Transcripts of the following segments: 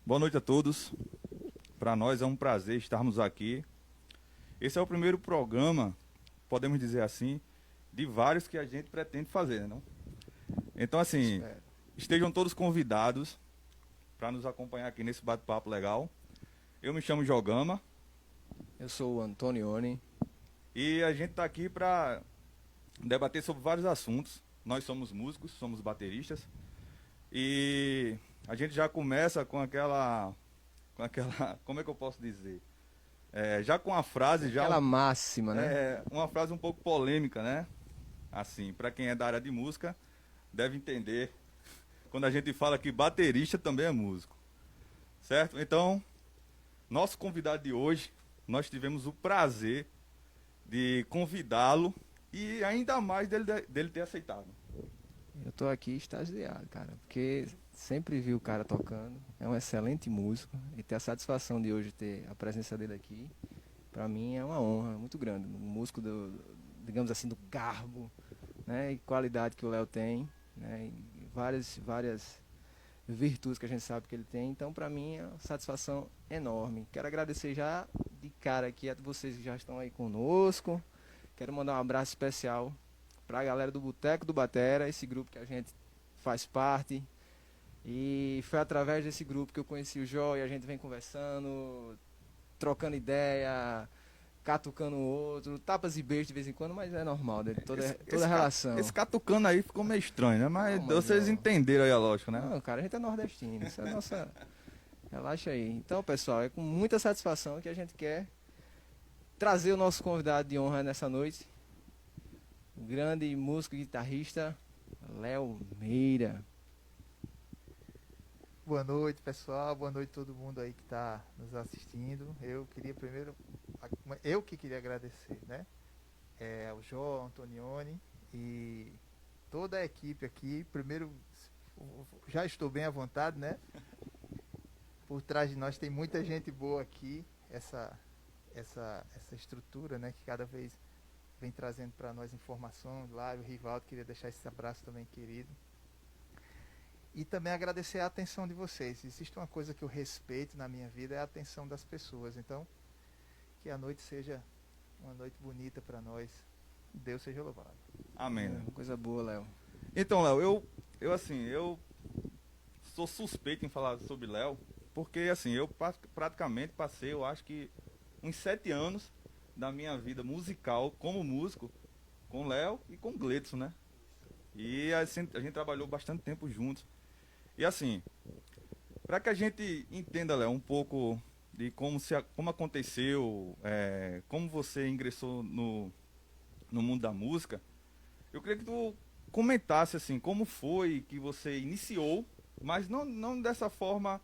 Boa noite a todos. Para nós é um prazer estarmos aqui. Esse é o primeiro programa, podemos dizer assim, de vários que a gente pretende fazer, né, não? Então, assim, Espero. estejam todos convidados para nos acompanhar aqui nesse bate-papo legal. Eu me chamo Jogama Eu sou o Antonioni. e a gente está aqui para debater sobre vários assuntos. Nós somos músicos, somos bateristas e a gente já começa com aquela, como é que eu posso dizer? Já com a frase, Aquela máxima, né? uma frase um pouco polêmica, né? Assim, para quem é da área de música, deve entender quando a gente fala que baterista também é músico, certo? Então, nosso convidado de hoje, nós tivemos o prazer de convidá-lo e ainda mais dele ter aceitado. Eu tô aqui extasiado, cara, porque sempre vi o cara tocando. É um excelente músico e ter a satisfação de hoje ter a presença dele aqui, pra mim é uma honra muito grande. Um músico digamos assim, do garbo, né, e qualidade que o Léo tem, né, e várias virtudes que a gente sabe que ele tem. Então, pra mim é uma satisfação enorme. Quero agradecer já de cara aqui a vocês que já estão aí conosco. Quero mandar um abraço especial para a galera do Boteco do Batera, esse grupo que a gente faz parte. E foi através desse grupo que eu conheci o Jó e a gente vem conversando, trocando ideia, catucando o outro, tapas e beijos de vez em quando, mas é normal, né? Toda relação. Esse catucano aí ficou meio estranho, né? Mas Não, mas vocês ó, entenderam aí a lógica, né? não, cara, a gente é nordestino, isso é nossa. Relaxa aí. Então, pessoal, é com muita satisfação que a gente quer trazer o nosso convidado de honra nessa noite. O grande músico e guitarrista Léo Meira. Boa noite, pessoal. Boa noite a todo mundo aí que está nos assistindo. Eu queria primeiro, eu que queria agradecer, né? Ao Jó, ao Antonioni e toda a equipe aqui. Primeiro, já estou bem à vontade, né? Por trás de nós tem muita gente boa aqui. Essa estrutura, né? Que cada vez vem trazendo para nós informação. Lá, o Rivaldo, queria deixar esse abraço também, querido. E também agradecer a atenção de vocês. Se existe uma coisa que eu respeito na minha vida é a atenção das pessoas. Então, que a noite seja uma noite bonita para nós. Deus seja louvado. Amém. Né? Coisa boa, Léo. Então, Léo, eu sou suspeito em falar sobre Léo, porque assim, eu praticamente passei, eu acho que uns 7 anos da minha vida musical como músico com Léo e com Gledson, né? E assim, a gente trabalhou bastante tempo juntos. E assim, para que a gente entenda, Léo, um pouco de como aconteceu, como você ingressou no mundo da música, eu queria que tu comentasse assim, como foi que você iniciou, mas não dessa forma,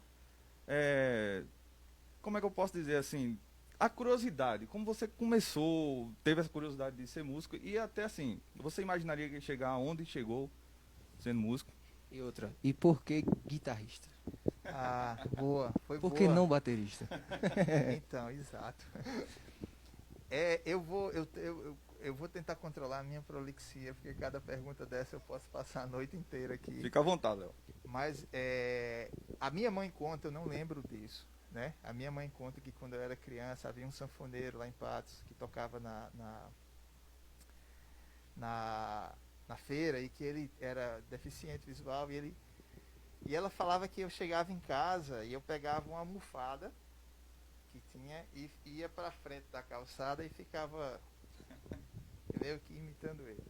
como é que eu posso dizer assim, a curiosidade, como você começou, teve essa curiosidade de ser músico e até assim, você imaginaria que ia chegar onde chegou sendo músico? E outra, e por que guitarrista? Ah, boa, foi Por boa. que não baterista? Então, exato. Eu vou tentar controlar a minha prolixia, porque cada pergunta dessa eu posso passar a noite inteira aqui. Fica à vontade, Léo. Mas a minha mãe conta, eu não lembro disso, né? A minha mãe conta que quando eu era criança havia um sanfoneiro lá em Patos que tocava na feira e que ele era deficiente visual e ela falava que eu chegava em casa e eu pegava uma almofada que tinha e ia para frente da calçada e ficava meio que imitando ele.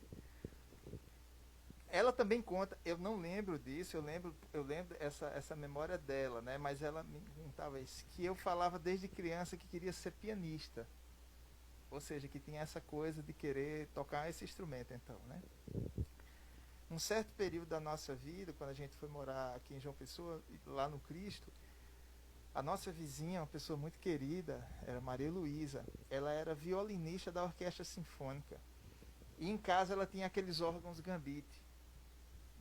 Ela também conta, eu não lembro disso, eu lembro essa memória dela, né? Mas ela me contava isso, que eu falava desde criança que queria ser pianista. Ou seja, que tinha essa coisa de querer tocar esse instrumento, então, né? Um certo período da nossa vida, quando a gente foi morar aqui em João Pessoa, lá no Cristo, a nossa vizinha, uma pessoa muito querida, era Maria Luísa. Ela era violinista da Orquestra Sinfônica. E em casa ela tinha aqueles órgãos gambite.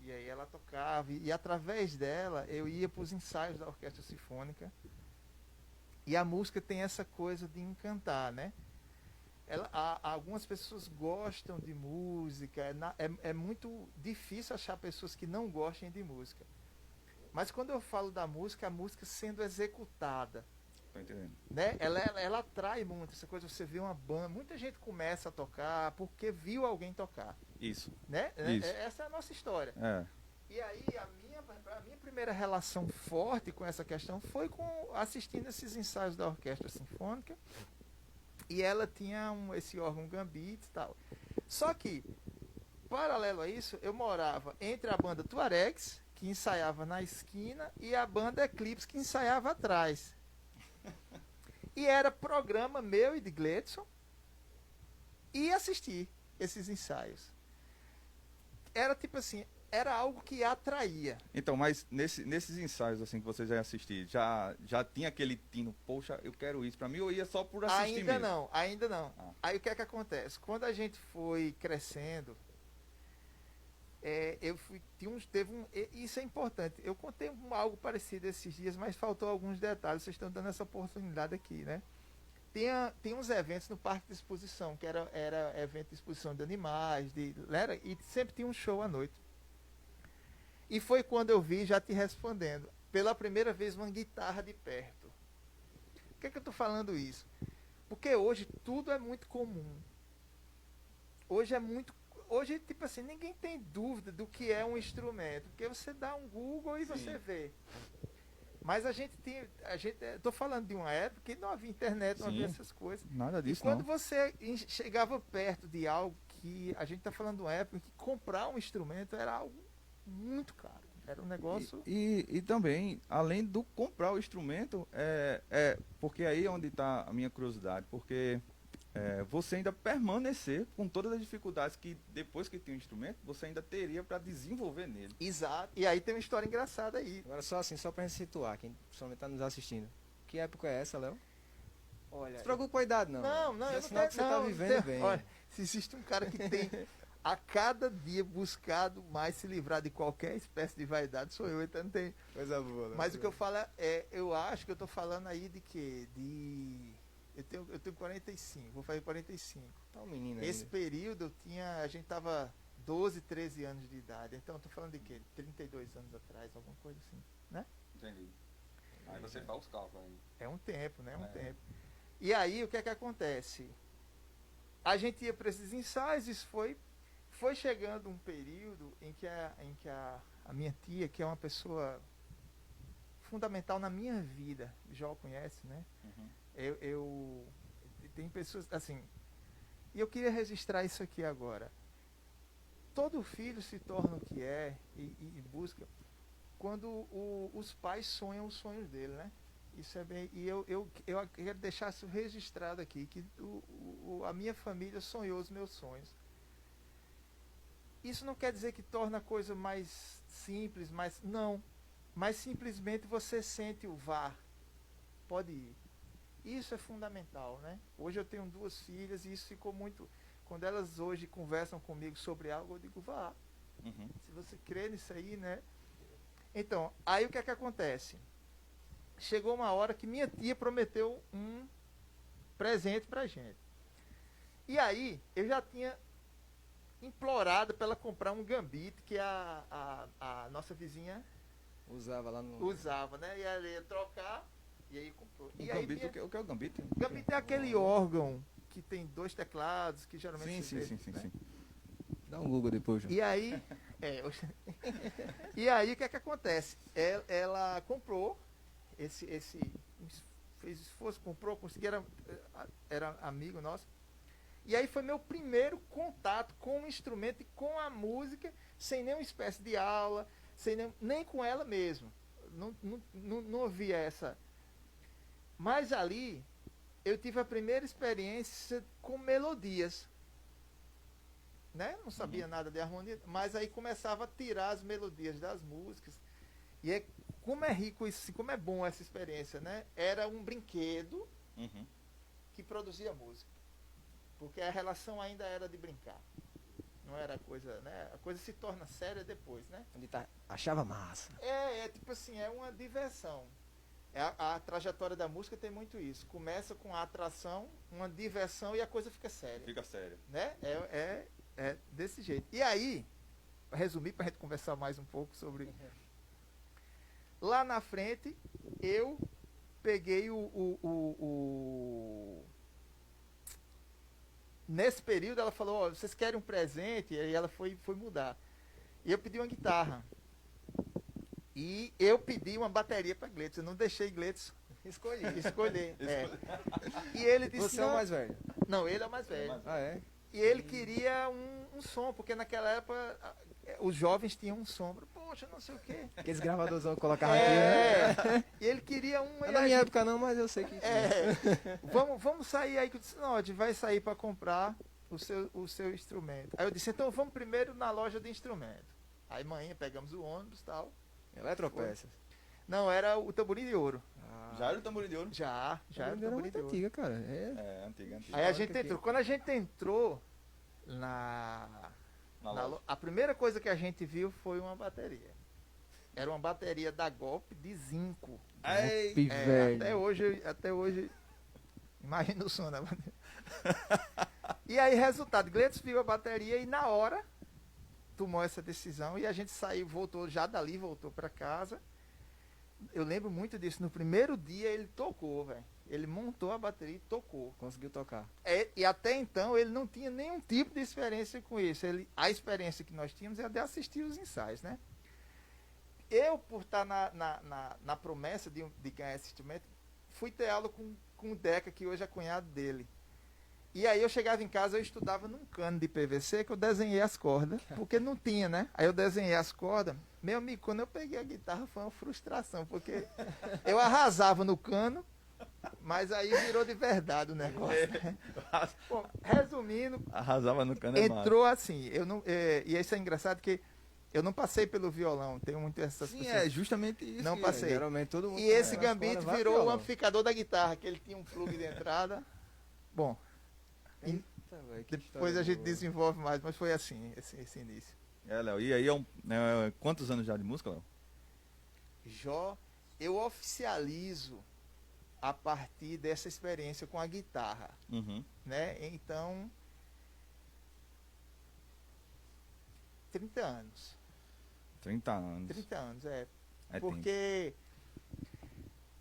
E aí ela tocava, e através dela eu ia para os ensaios da Orquestra Sinfônica. E a música tem essa coisa de encantar, né? Algumas pessoas gostam de música, é muito difícil achar pessoas que não gostem de música. Mas quando eu falo da música, a música sendo executada, Tô entendendo. né? Ela atrai muito essa coisa. Você vê uma banda, muita gente começa a tocar porque viu alguém tocar, Isso. né? Isso. Essa é a nossa história. É. E aí a minha primeira relação forte com essa questão foi com assistindo esses ensaios da orquestra sinfônica. E ela tinha esse órgão gambit e tal. Só que, paralelo a isso, eu morava entre a banda Tuaregs, que ensaiava na esquina, e a banda Eclipse, que ensaiava atrás. E era programa meu e de Gledson e assistir esses ensaios. Era tipo assim, era algo que atraía. Então, mas nesses ensaios assim que você já assistiu, já tinha aquele tino, poxa, eu quero isso. Pra mim, eu ia só por assistir Ainda mesmo. não, ainda não. Ah. Aí o que é que acontece? Quando a gente foi crescendo, isso é importante. Eu contei algo parecido esses dias, mas faltou alguns detalhes. Vocês estão dando essa oportunidade aqui, né? Tem uns eventos no Parque de Exposição, que era evento de exposição de animais, e sempre tinha um show à noite. E foi quando eu vi, já te respondendo, pela primeira vez uma guitarra de perto. Por que eu estou falando isso? Porque hoje tudo é muito comum. Hoje, tipo assim, ninguém tem dúvida do que é um instrumento, porque você dá um Google e Sim. você vê. Mas estou falando de uma época que não havia internet, não Sim. havia essas coisas. Nada E disso, quando não. você chegava perto de algo que a gente está falando de uma época que comprar um instrumento era algo muito caro. Era um negócio. E também, além do comprar o instrumento, porque aí é onde está a minha curiosidade, porque você ainda permanecer com todas as dificuldades que depois que tem o instrumento, você ainda teria para desenvolver nele. Exato. E aí tem uma história engraçada aí. Agora só assim, só pra gente situar, quem principalmente tá nos assistindo. Que época é essa, Léo? Olha. Não se preocupe com a idade, não. Não, É eu não sinal que você tá vivendo bem. Olha, se existe um cara que tem a cada dia buscado mais se livrar de qualquer espécie de vaidade, sou eu, então não tem. Coisa boa, Léo. Mas o que eu falo eu acho que eu tô falando aí de quê? Eu tenho 45, vou fazer 45. Tá um menino Esse ainda. período a gente tava 12, 13 anos de idade. Então eu tô falando de quê? 32 anos atrás, alguma coisa assim, né? Entendi. Aí você faz os cálculos aí. É um tempo, né? É um É. tempo. E aí o que é que acontece? A gente ia para esses ensaios, isso foi chegando um período em que a minha tia, que é uma pessoa fundamental na minha vida, já o conhece, né? Uhum. Tem pessoas assim, e eu queria registrar isso aqui agora. Todo filho se torna o que é e busca quando os pais sonham os sonhos dele, né? Isso é bem. E eu quero deixar isso registrado aqui, que a minha família sonhou os meus sonhos. Isso não quer dizer que torna a coisa mais simples, não. Mas simplesmente você sente o vá, pode ir. Isso é fundamental, né? Hoje eu tenho 2 filhas e isso ficou muito. Quando elas hoje conversam comigo sobre algo, eu digo, vá. Uhum. Se você crê nisso aí, né? Então, aí o que é que acontece? Chegou uma hora que minha tia prometeu um presente pra gente. E aí, eu já tinha implorado para ela comprar um gambit que a nossa vizinha Usava lá no. usava, né? E ela ia trocar, e aí comprou. O E aí, gambito, o que é o gambito? gambit é aquele órgão que tem 2 teclados, que geralmente Sim, se vê, né? sim. Dá um Google depois, João. E aí, e aí o que é que acontece? Ela comprou fez esforço, comprou, conseguiu, era amigo nosso. E aí foi meu primeiro contato com o instrumento e com a música, sem nenhuma espécie de aula, nem com ela mesmo. Não havia essa. Mas ali eu tive a primeira experiência com melodias. Né? Não sabia nada de harmonia, mas aí começava a tirar as melodias das músicas. E como é rico isso, como é bom essa experiência, né? Era um brinquedo Uhum. que produzia música. Porque a relação ainda era de brincar. Não era coisa, né? A coisa se torna séria depois, né? Onde tá? Achava massa. Tipo assim, é uma diversão. A trajetória da música tem muito isso. Começa com a atração, uma diversão e a coisa fica séria. Fica sério. Né? É desse jeito. E aí, para resumir, para a gente conversar mais um pouco sobre. Lá na frente, eu peguei Nesse período, ela falou, ó, vocês querem um presente? E aí ela foi mudar. E eu pedi uma guitarra. E eu pedi uma bateria para Gleitson. Eu não deixei Gleitson escolher. É. E ele disse, Você é o mais velho? Não, ele é o mais velho. Ah, é? E ele queria um som, porque naquela época os jovens tinham um som. Poxa, não sei o quê. Aqueles gravadorzão que colocavam aqui, né? E ele queria um. Não é da minha época não, mas eu sei que... Vamos sair aí. Que eu disse, não, a gente vai sair para comprar o seu instrumento. Aí eu disse, então vamos primeiro na loja de instrumento. Aí manhã pegamos o ônibus e tal. Eletropeças. Não, era o Tamborim de Ouro. Já era o Tamborim de Ouro? Já era o Era Tamborim muito de Ouro. antiga, cara. É, antiga. Aí a gente entrou. Quando a gente entrou na loja. a primeira coisa que a gente viu foi uma bateria. Era uma bateria da Golpe de zinco. Ei, Velho. Até hoje, imagina o som da bateria. E aí, resultado, Gleitson viu a bateria e na hora tomou essa decisão e a gente saiu, voltou para casa. Eu lembro muito disso. No primeiro dia ele tocou, velho. Ele montou a bateria e tocou. Conseguiu tocar. E até então ele não tinha nenhum tipo de experiência com isso. A experiência que nós tínhamos era de assistir os ensaios, né? Eu, por estar na promessa de ganhar esse instrumento, fui ter aula com o Deca, que hoje é cunhado dele. E aí eu chegava em casa, eu estudava num cano de PVC que eu desenhei as cordas, porque não tinha, né? Aí eu desenhei as cordas. Meu amigo, quando eu peguei a guitarra foi uma frustração, porque eu arrasava no cano, mas aí virou de verdade o negócio. Bom, resumindo, arrasava no cano. Entrou assim, e isso é engraçado que eu não passei pelo violão, tenho muito essas Sim, é justamente isso. Não passei. Geralmente todo mundo... E esse gambito virou o amplificador da guitarra, que ele tinha um plug de entrada. Bom, depois a gente desenvolve mais, mas foi assim, esse início. Léo, e aí quantos anos já de música, Léo? Eu oficializo a partir dessa experiência com a guitarra, né? Então, 30 anos. 30 anos. 30 anos, é. É porque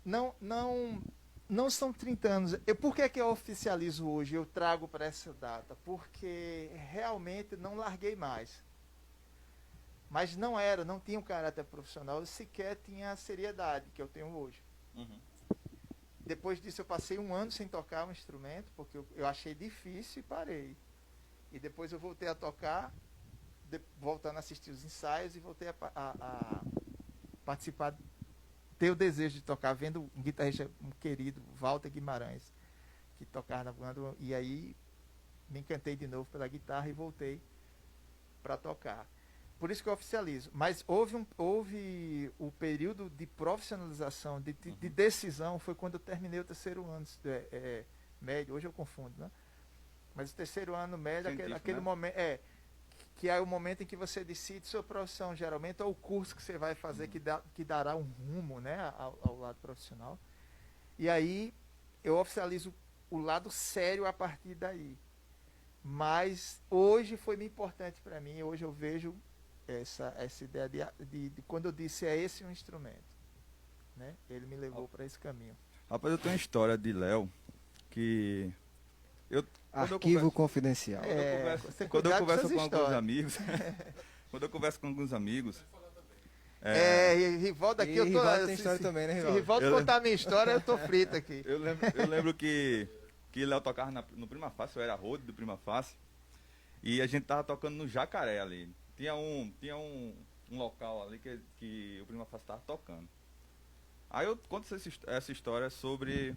não são 30 anos. Por que eu oficializo hoje? Eu trago para essa data? Porque realmente não larguei mais. Mas não tinha um caráter profissional, sequer tinha a seriedade que eu tenho hoje. Depois disso eu passei um ano sem tocar um instrumento, porque eu achei difícil e parei. E depois eu voltei a tocar, voltando a assistir os ensaios e voltei a participar, ter o desejo de tocar, vendo um guitarrista, um querido, Walter Guimarães, que tocava na banda, e aí me encantei de novo pela guitarra e voltei para tocar. Por isso que eu oficializo. Mas houve o período de profissionalização, de decisão, foi quando eu terminei o terceiro ano médio. Hoje eu confundo, né? Mas o terceiro ano médio, aquele momento... que é o momento em que você decide sua profissão, geralmente, ou o curso que você vai fazer que dará um rumo, né, ao lado profissional. E aí eu oficializo o lado sério a partir daí. Mas hoje foi muito importante para mim, hoje eu vejo essa ideia de quando eu disse é esse um instrumento, né? Ele me levou para esse caminho. Rapaz, eu tenho uma história de Léo que arquivo confidencial. Quando eu converso com alguns amigos, quando eu converso com alguns amigos, Rivaldo aqui, eu tô... tem história também, né, Rivaldo? Se Rivaldo contar a minha história, eu tô frito aqui. Eu lembro que Léo tocava no Prima Face, eu era road do Prima Face, e a gente tava tocando no Jacaré ali. Tinha um local ali que o Prima Face tava tocando. Aí eu conto essa história sobre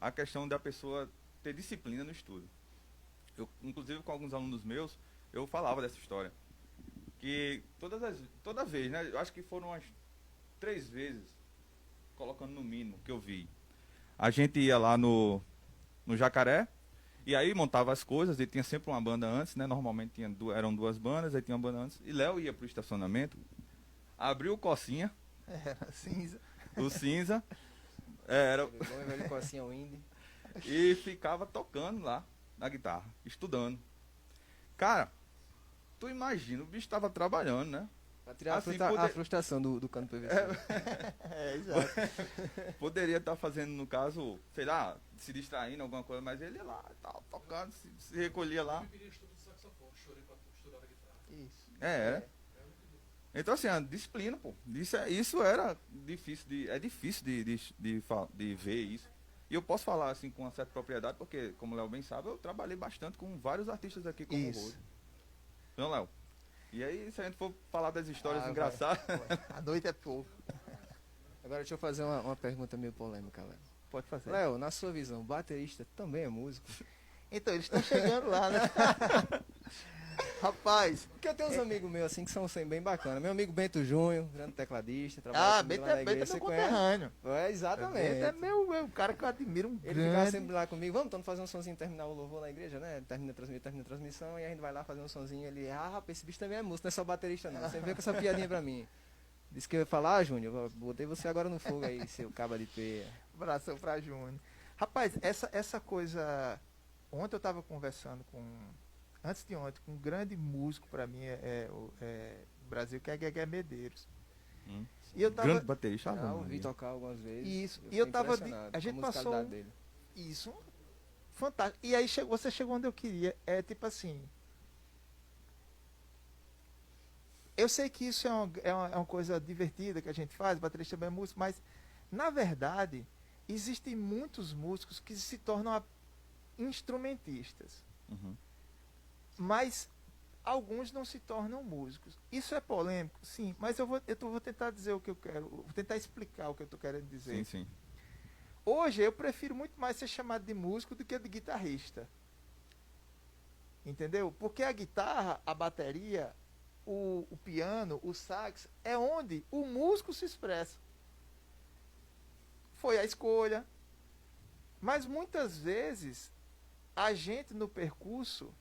a questão da pessoa ter disciplina no estudo. Inclusive com alguns alunos meus, eu falava dessa história. Que toda vez, né? Eu acho que foram umas 3 vezes, colocando no mínimo, que eu vi. A gente ia lá no Jacaré, e aí montava as coisas, e tinha sempre uma banda antes, né? Normalmente eram 2 bandas, aí tinha uma banda antes. E Léo ia pro estacionamento, abriu o Cocinha. Era cinza. O cinza. Era... Bom velho Cocinha, o indie. E ficava tocando lá na guitarra, estudando. Cara, tu imagina, o bicho tava trabalhando, né? Pra tirar Assim, a frustração do cano PVC. Exato. Poderia estar fazendo, no caso, sei lá, se distraindo, alguma coisa, mas ele ia lá, tal, tocando, se recolhia lá. Isso. Era. Então, assim, a disciplina, pô. Isso era difícil é difícil de ver isso. E eu posso falar, assim, com uma certa propriedade, porque, como o Léo bem sabe, eu trabalhei bastante com vários artistas aqui como o Isso. Rose. Não, Léo? E aí, se a gente for falar das histórias Ah, engraçadas... A noite é pouco. Agora deixa eu fazer uma pergunta meio polêmica, Léo. Pode fazer. Léo, na sua visão, baterista também é músico? Então, eles estão chegando lá, né? Rapaz. Porque eu tenho uns amigos meus assim que são bem bacanas. Meu amigo Bento Júnior, grande tecladista, trabalha comigo Bento lá na é igreja. meu Você conhece? conterrâneo. É, exatamente. Bento é meu cara que eu admiro Ele ficava grande. sempre lá comigo, vamos fazer um sonzinho, terminar o louvor na igreja, né? Termina a transmissão e a gente vai lá fazer um sonzinho. Ele, rapaz, esse bicho também é músico, não é só baterista não. Você veio com essa piadinha pra mim. Disse que eu ia falar, Júnior, botei você agora no fogo aí, seu caba de peia. Abração pra Júnior. Rapaz, essa coisa. Ontem eu tava conversando com. Antes de ontem, com um grande músico pra mim o Brasil, que é Guegué Medeiros. E eu tava. Grande baterista. Já ouvi tocar algumas vezes. Isso. E fiquei eu tava. impressionado A gente com a passou. musicalidade dele. Isso. Fantástico. E aí você chegou onde eu queria. É tipo assim. Eu sei que isso é uma coisa divertida que a gente faz, baterista também é músico, mas, na verdade, existem muitos músicos que se tornam instrumentistas. Uhum. Mas alguns não se tornam músicos. Isso é polêmico? Sim, mas eu vou tentar dizer o que eu quero, vou tentar explicar o que eu estou querendo dizer. Sim, sim. Hoje eu prefiro muito mais ser chamado de músico do que de guitarrista. Entendeu? Porque a guitarra, a bateria, o piano, o sax, é onde o músico se expressa. Foi a escolha. Mas muitas vezes, a gente no percurso,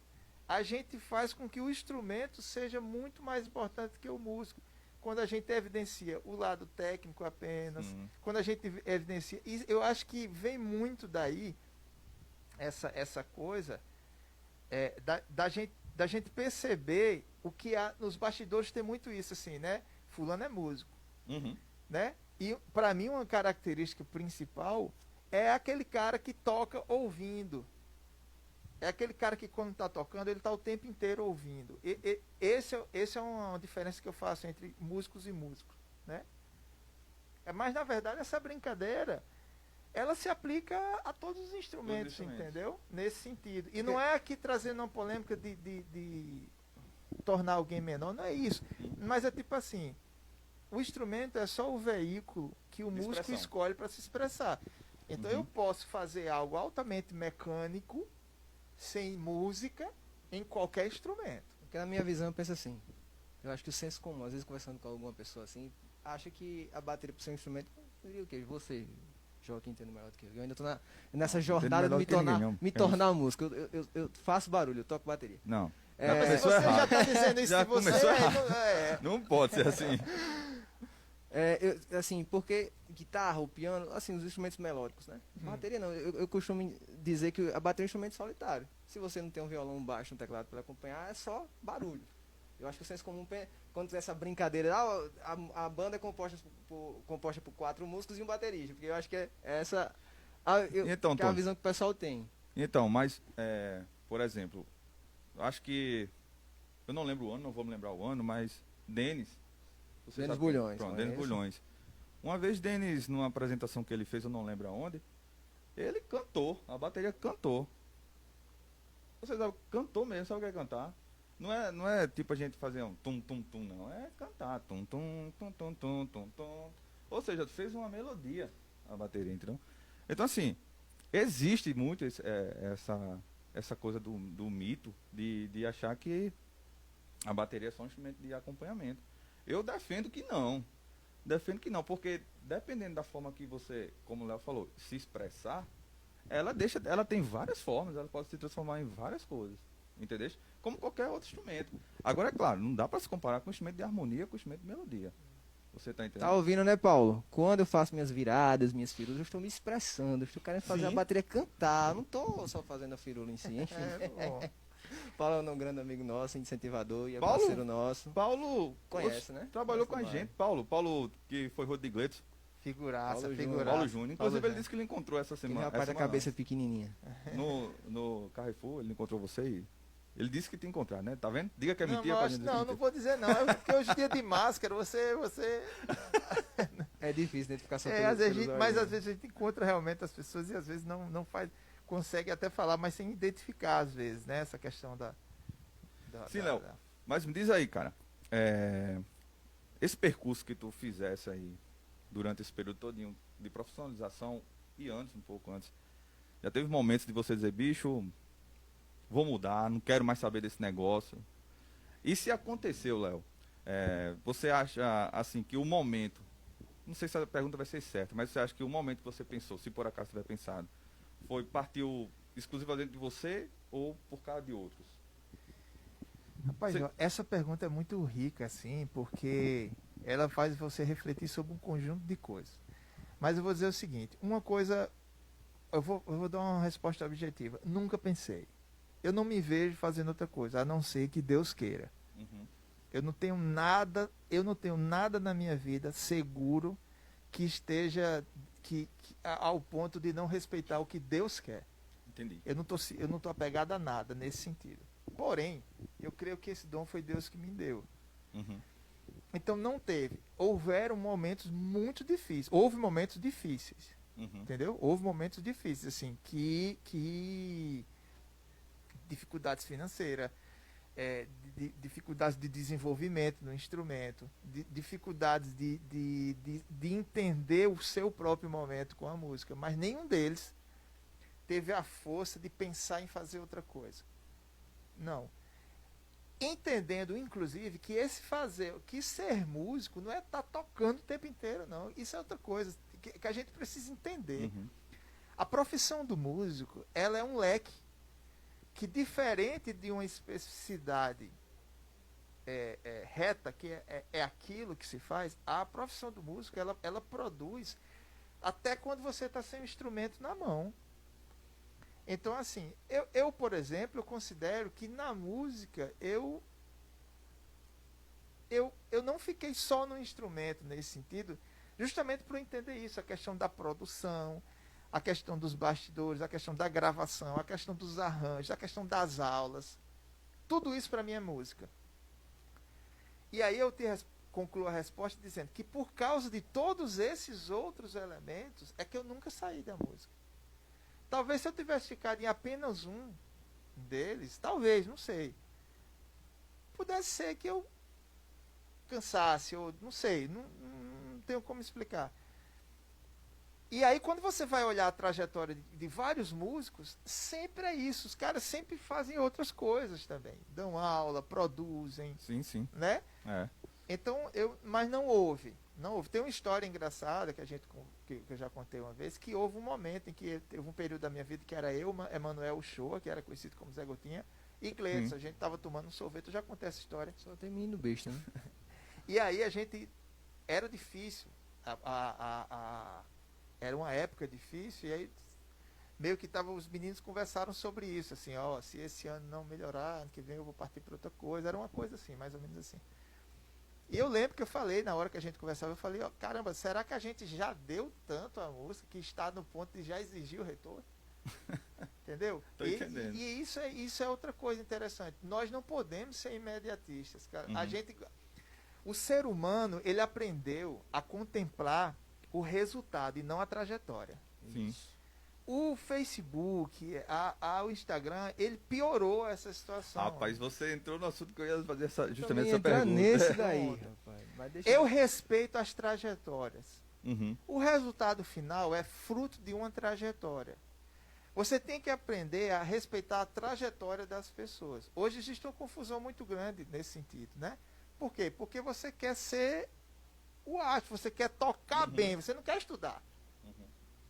a gente faz com que o instrumento seja muito mais importante que o músico. Quando a gente evidencia o lado técnico apenas, quando a gente evidencia... E eu acho que vem muito daí essa coisa da gente perceber o que há nos bastidores. Tem muito isso assim, né? Fulano é músico, né? E para mim uma característica principal é aquele cara que toca ouvindo. É aquele cara que quando está tocando, ele está o tempo inteiro ouvindo. Esse é uma diferença que eu faço entre músicos e músicos, né? Mas na verdade essa brincadeira, ela se aplica a todos os instrumentos, entendeu? Nesse sentido. E não é aqui trazendo uma polêmica de tornar alguém menor, não é isso. Mas é tipo assim, o instrumento é só o veículo que o músico escolhe para se expressar. Então eu posso fazer algo altamente mecânico, sem música, em qualquer instrumento. Porque na minha visão eu penso assim, eu acho que o senso comum, às vezes conversando com alguma pessoa assim, acha que a bateria por ser um instrumento, seria o quê? Você, Joaquim, entende melhor do que eu. Eu ainda tô nessa jornada de me tornar músico. Eu faço barulho, eu toco bateria. Não. Mas você já está dizendo isso Já de você. começou Não pode ser assim. Assim, porque guitarra, o piano, assim, os instrumentos melódicos, né? Bateria não, eu costumo dizer que a bateria é um instrumento solitário. Se você não tem um violão, um baixo, um teclado para acompanhar, é só barulho. Eu acho que o senso comum, quando tem essa brincadeira, a banda é composta por 4 músicos e um baterista, porque eu acho que é essa Então, que é a visão que o pessoal tem. Então, mas, por exemplo, acho que, eu não lembro o ano, não vou me lembrar o ano, mas Denis Bulhões. Pronto, Denis Bulhões. Uma vez Denis, numa apresentação que ele fez, eu não lembro aonde, ele cantou, a bateria cantou. Você sabe, cantou mesmo, sabe o que é cantar? Não é tipo a gente fazer um tum tum tum, não, é cantar tum tum tum tum tum tum tum. Ou seja, fez uma melodia a bateria, entendeu? Então assim, existe muito essa coisa do mito de achar que a bateria é só um instrumento de acompanhamento. Eu defendo que não. Porque dependendo da forma que você, como o Léo falou, se expressar, ela tem várias formas, ela pode se transformar em várias coisas, entendeu? Como qualquer outro instrumento. Agora, é claro, não dá para se comparar com o instrumento de harmonia com o instrumento de melodia. Você tá entendendo? Tá ouvindo, né, Paulo? Quando eu faço minhas viradas, minhas firulas, eu estou me expressando, eu estou querendo fazer a bateria cantar, eu não estou só fazendo a firula em si, enfim. Paulo é um grande amigo nosso, incentivador e é Paulo? parceiro nosso. Paulo Conhece, né? trabalhou Conhece com a demais. gente. Paulo que foi Rodrigues, Figuraça, Paulo Júnior. figuraça. Paulo Júnior. Inclusive ele disse que ele encontrou essa Aquele semana. rapaz da essa cabeça semana pequenininha. no Carrefour, ele encontrou você e ele disse que te encontrar, né? Tá vendo? Diga que é Não, mentira mas pra acho- gente dizer que é não mentira. vou dizer não. É porque hoje em dia de máscara, você É difícil identificação às vezes, pelos mas olhos, às vezes a gente encontra realmente as pessoas e às vezes não faz, consegue até falar, mas sem identificar às vezes, né? Essa questão da Sim, Léo. Mas me diz aí, cara, esse percurso que tu fizesse aí durante esse período todinho de profissionalização e antes, um pouco antes, já teve momentos de você dizer, bicho, vou mudar, não quero mais saber desse negócio. E se aconteceu, Léo, você acha assim que o momento, não sei se a pergunta vai ser certa, mas você acha que o momento que você pensou, se por acaso tiver pensado, partiu exclusivamente de você ou por causa de outros? Rapaz, Você- ó, essa pergunta é muito rica, assim, porque ela faz você refletir sobre um conjunto de coisas. Mas eu vou dizer o seguinte, uma coisa, eu vou dar uma resposta objetiva. Nunca pensei. Eu não me vejo fazendo outra coisa, a não ser que Deus queira. Uhum. Eu não tenho nada na minha vida seguro que esteja ao ponto de não respeitar o que Deus quer. Entendi. Eu não tô apegado a nada nesse sentido. Porém, eu creio que esse dom foi Deus que me deu. Uhum. Então não teve. Houveram momentos muito difíceis. Houve momentos difíceis, Uhum. entendeu? Houve momentos difíceis, assim, que dificuldades financeiras, dificuldades de desenvolvimento no instrumento, dificuldades de entender o seu próprio momento com a música, mas nenhum deles teve a força de pensar em fazer outra coisa. Não. Entendendo, inclusive, que ser músico não é estar tocando o tempo inteiro, não. Isso é outra coisa que a gente precisa entender. Uhum. A profissão do músico, ela é um leque que, diferente de uma especificidade reta, que é aquilo que se faz, a profissão do músico, ela produz até quando você está sem o instrumento na mão. Então, assim, eu, por exemplo, eu considero que na música eu não fiquei só no instrumento nesse sentido, justamente por entender isso, a questão da produção, a questão dos bastidores, a questão da gravação, a questão dos arranjos, a questão das aulas. Tudo isso para mim é música. E aí eu concluo a resposta dizendo que por causa de todos esses outros elementos é que eu nunca saí da música. Talvez se eu tivesse ficado em apenas um deles, talvez, não sei, pudesse ser que eu cansasse, ou não sei, não tenho como explicar. E aí quando você vai olhar a trajetória de vários músicos, sempre é isso, os caras sempre fazem outras coisas também, dão aula, produzem, Sim. né? É. Então, mas não houve. Tem uma história engraçada que eu já contei uma vez, que houve um momento em que teve um período da minha vida que era eu, Emanuel Uchoa, que era conhecido como Zé Gotinha, e Gleitson. A gente estava tomando um sorvete, eu já contei essa história. Só tem menino besta, né? E aí era difícil. Era uma época difícil, e aí meio que os meninos conversaram sobre isso, assim, ó, se esse ano não melhorar, ano que vem eu vou partir para outra coisa. Era uma coisa assim, mais ou menos assim. E eu lembro que eu falei, na hora que a gente conversava, eu falei, ó, caramba, será que a gente já deu tanto a música que está no ponto de já exigir o retorno? Entendeu? Tô entendendo. E isso é outra coisa interessante. Nós não podemos ser imediatistas, cara. Uhum. O ser humano, ele aprendeu a contemplar o resultado e não a trajetória. Sim. O Facebook, o Instagram, ele piorou essa situação. Rapaz, você entrou no assunto que eu ia fazer justamente Também essa entrar pergunta. nesse daí, rapaz. Mas deixa Eu respeito as trajetórias. Uhum. O resultado final é fruto de uma trajetória. Você tem que aprender a respeitar a trajetória das pessoas. Hoje existe uma confusão muito grande nesse sentido, né? Por quê? Porque você quer ser o astro, você quer tocar bem, você não quer estudar.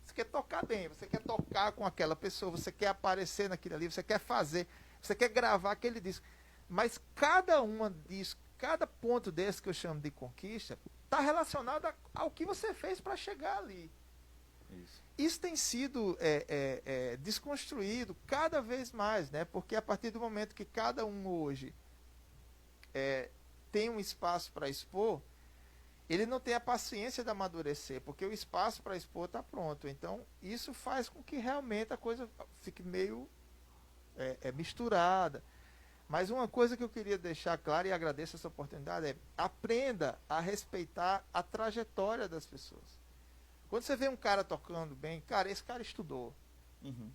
Você quer tocar bem, você quer tocar com aquela pessoa, você quer aparecer naquilo ali, você quer fazer, você quer gravar aquele disco. Mas cada ponto desse que eu chamo de conquista, está relacionado ao que você fez para chegar ali. Isso. isso tem sido desconstruído cada vez mais, né? Porque a partir do momento que cada um hoje tem um espaço para expor, ele não tem a paciência de amadurecer, porque o espaço para expor está pronto. Então, isso faz com que realmente a coisa fique meio misturada. Mas uma coisa que eu queria deixar claro, e agradeço essa oportunidade, é aprenda a respeitar a trajetória das pessoas. Quando você vê um cara tocando bem, cara, esse cara estudou. Uhum.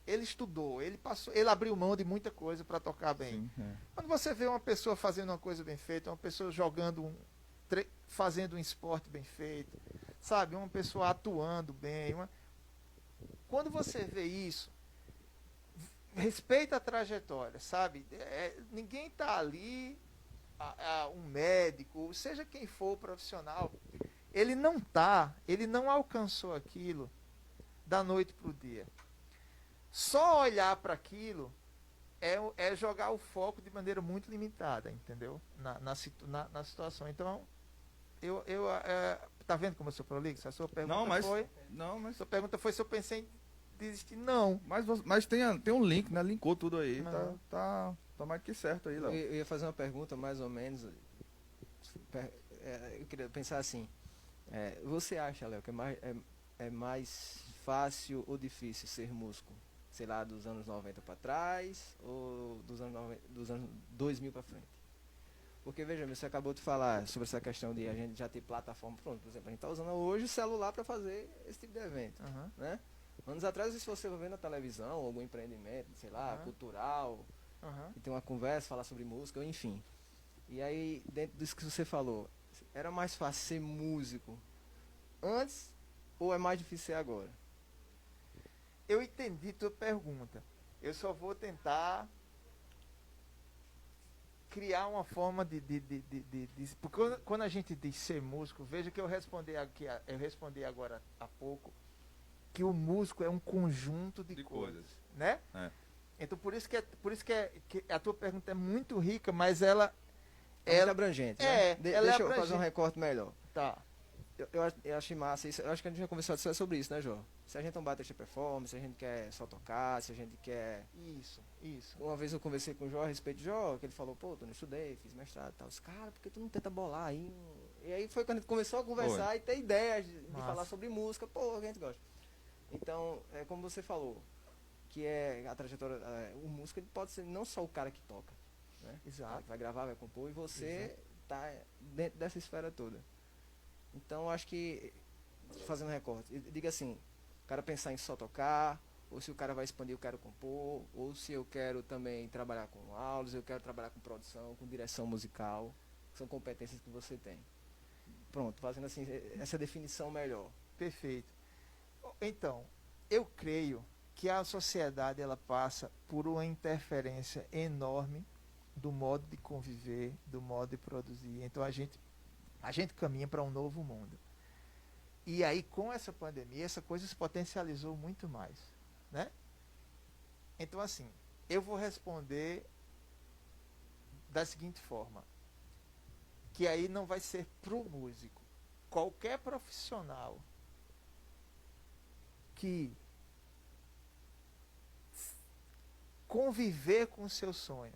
Ele estudou, ele abriu mão de muita coisa para tocar bem. Sim, Quando você vê uma pessoa fazendo uma coisa bem feita, uma pessoa fazendo um esporte bem feito, sabe, uma pessoa atuando bem, quando você vê isso, respeita a trajetória, sabe? Ninguém está ali, um médico, seja quem for o profissional, ele não alcançou aquilo da noite para o dia. Só olhar para aquilo é jogar o foco de maneira muito limitada, entendeu? Na situação. Então, tá vendo como eu sou prolixo? A sua pergunta sua pergunta foi se eu pensei em desistir. Não. Mas tem um link, né? Linkou tudo aí. Tá mais que certo aí, Léo. Eu ia fazer uma pergunta mais ou menos. Eu queria pensar assim. Você acha, Léo, que é mais fácil ou difícil ser músico? Sei lá, dos anos 90 para trás ou dos anos 2000 para frente? Porque, veja, você acabou de falar sobre essa questão de a gente já ter plataforma. Pronto, por exemplo, a gente está usando hoje o celular para fazer esse tipo de evento, né? Anos atrás, se você for ver na televisão, algum empreendimento, sei lá, cultural, e tem uma conversa, falar sobre música, enfim. E aí, dentro disso que você falou, era mais fácil ser músico antes ou é mais difícil ser agora? Eu entendi tua pergunta. Eu só vou tentar criar uma forma de porque quando a gente diz ser músico, veja que eu respondi agora há pouco que o músico é um conjunto de coisas, né? Então por isso que a tua pergunta é muito rica, mas ela muito abrangente, né? Deixa eu fazer um recorte melhor. Tá. Eu achei massa isso. Eu acho que a gente já conversou sobre isso, né, João? Se a gente não bate de performance, se a gente quer só tocar, se a gente quer... Isso. Uma vez eu conversei com o João a respeito de João, que ele falou, pô, eu não estudei, fiz mestrado e tal. Cara, por que tu não tenta bolar aí? E aí foi quando a gente começou a conversar e ter ideias de falar sobre música. Pô, a gente gosta. Então, como você falou, que é a trajetória... o músico ele pode ser não só o cara que toca, né? Exato. Vai gravar, vai compor, e você tá dentro dessa esfera toda. Então, acho que, fazendo recorte, diga assim, o cara pensar em só tocar, ou se o cara vai expandir, eu quero compor, ou se eu quero também trabalhar com aulas, eu quero trabalhar com produção, com direção musical, que são competências que você tem. Pronto, fazendo assim, essa definição melhor. Perfeito. Então, eu creio que a sociedade ela passa por uma interferência enorme do modo de conviver, do modo de produzir. Então, a gente caminha para um novo mundo. E aí, com essa pandemia, essa coisa se potencializou muito mais, né? Então, assim, eu vou responder da seguinte forma, que aí não vai ser pro músico. Qualquer profissional que conviver com o seu sonho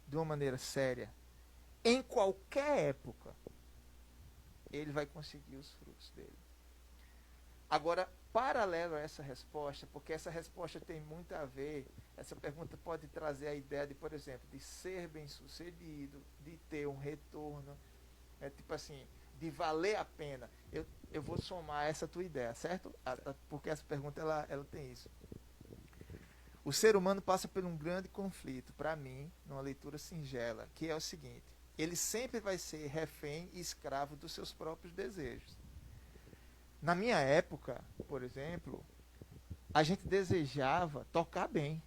de uma maneira séria, em qualquer época, ele vai conseguir os frutos dele. Agora, paralelo a essa resposta, porque essa resposta tem muito a ver, essa pergunta pode trazer a ideia de, por exemplo, de ser bem-sucedido, de ter um retorno, tipo assim, de valer a pena. Eu vou somar essa tua ideia, certo? Porque essa pergunta ela tem isso. O ser humano passa por um grande conflito, para mim, numa leitura singela, que é o seguinte: ele sempre vai ser refém e escravo dos seus próprios desejos. Na minha época, por exemplo, a gente desejava tocar bem.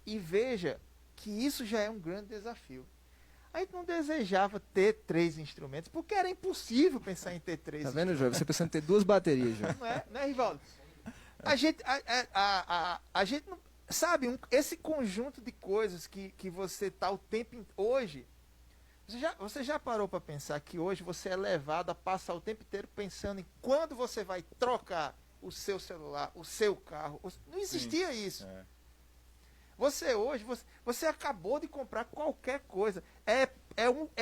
E veja que isso já é um grande desafio. A gente não desejava ter 3 instrumentos, porque era impossível pensar em ter 3 Tá instrumentos. vendo, João? Você pensando em ter 2 baterias, João. Não é, Rivaldo? A gente não... Sabe, esse conjunto de coisas que você está o tempo... Hoje, Você já parou para pensar que hoje você é levado a passar o tempo inteiro pensando em quando você vai trocar o seu celular, o seu carro? Não existia isso. É. Você hoje, você acabou de comprar qualquer coisa. É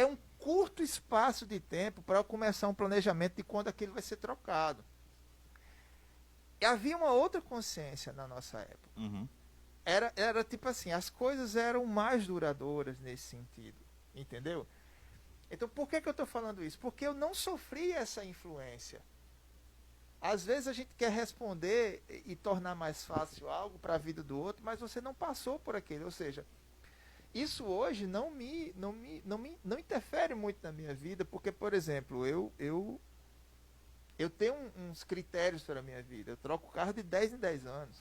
um curto espaço de tempo para começar um planejamento de quando aquilo vai ser trocado. E havia uma outra consciência na nossa época. Uhum. Era tipo assim, as coisas eram mais duradouras nesse sentido. Entendeu? Então, por que eu estou falando isso? Porque eu não sofri essa influência. Às vezes a gente quer responder e tornar mais fácil algo para a vida do outro, mas você não passou por aquele. Ou seja, isso hoje não interfere muito na minha vida, porque, por exemplo, eu tenho uns critérios para a minha vida. Eu troco o carro de 10 em 10 anos.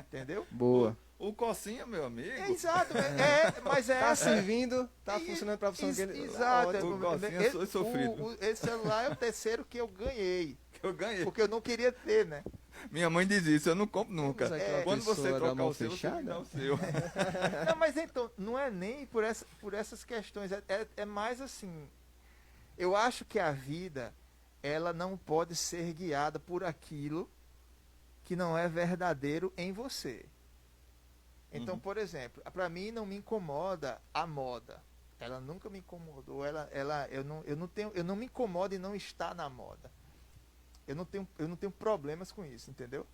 Entendeu? Boa. O Cocinha, meu amigo. Exato, mas é Tá essa. servindo, tá funcionando pra função dele. Exato. O Cocinha foi sofrido. Esse celular é o terceiro que eu ganhei. Que eu ganhei. Porque eu não queria ter, né? Minha mãe diz isso, eu não compro nunca. Temos aquela Quando você pessoa da trocar mão o seu, você fechada. me dá o seu. Não, mas então, não é nem por essas questões. É mais assim. Eu acho que a vida, ela não pode ser guiada por aquilo que não é verdadeiro em você. Então, por exemplo, para mim não me incomoda a moda. Ela nunca me incomodou. Eu não me incomodo em não estar na moda. Eu não tenho problemas com isso, entendeu?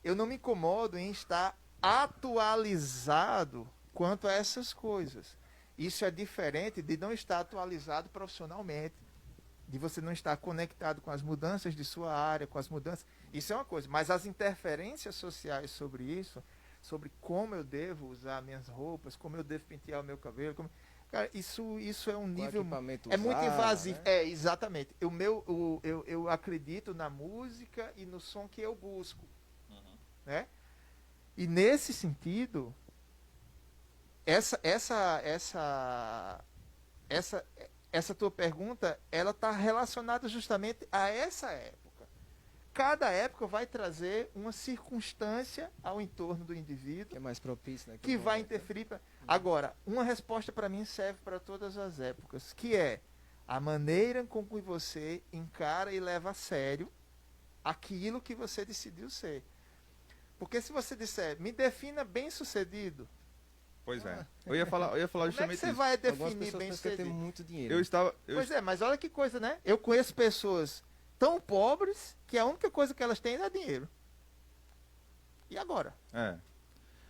Eu não me incomodo em estar atualizado quanto a essas coisas. Isso é diferente de não estar atualizado profissionalmente, de você não estar conectado com as mudanças de sua área, com as mudanças. Isso é uma coisa. Mas as interferências sociais sobre isso, sobre como eu devo usar minhas roupas, como eu devo pentear o meu cabelo, cara, isso é um nível equipamento é muito usado, invasivo. né? Exatamente. Eu acredito na música e no som que eu busco, né? E nesse sentido, essa tua pergunta, ela está relacionada justamente a essa época. Cada época vai trazer uma circunstância ao entorno do indivíduo Que é mais propício, né? que vai interferir. Agora, uma resposta para mim serve para todas as épocas, que é a maneira com que você encara e leva a sério aquilo que você decidiu ser. Porque se você disser, me defina bem-sucedido, Pois é. Eu ia falar como é que justamente você isso. vai Algumas definir pessoas pensam que tem bem-sucedido? muito dinheiro. Pois é, mas olha que coisa, né? Eu conheço pessoas tão pobres que a única coisa que elas têm é dinheiro. E agora? É.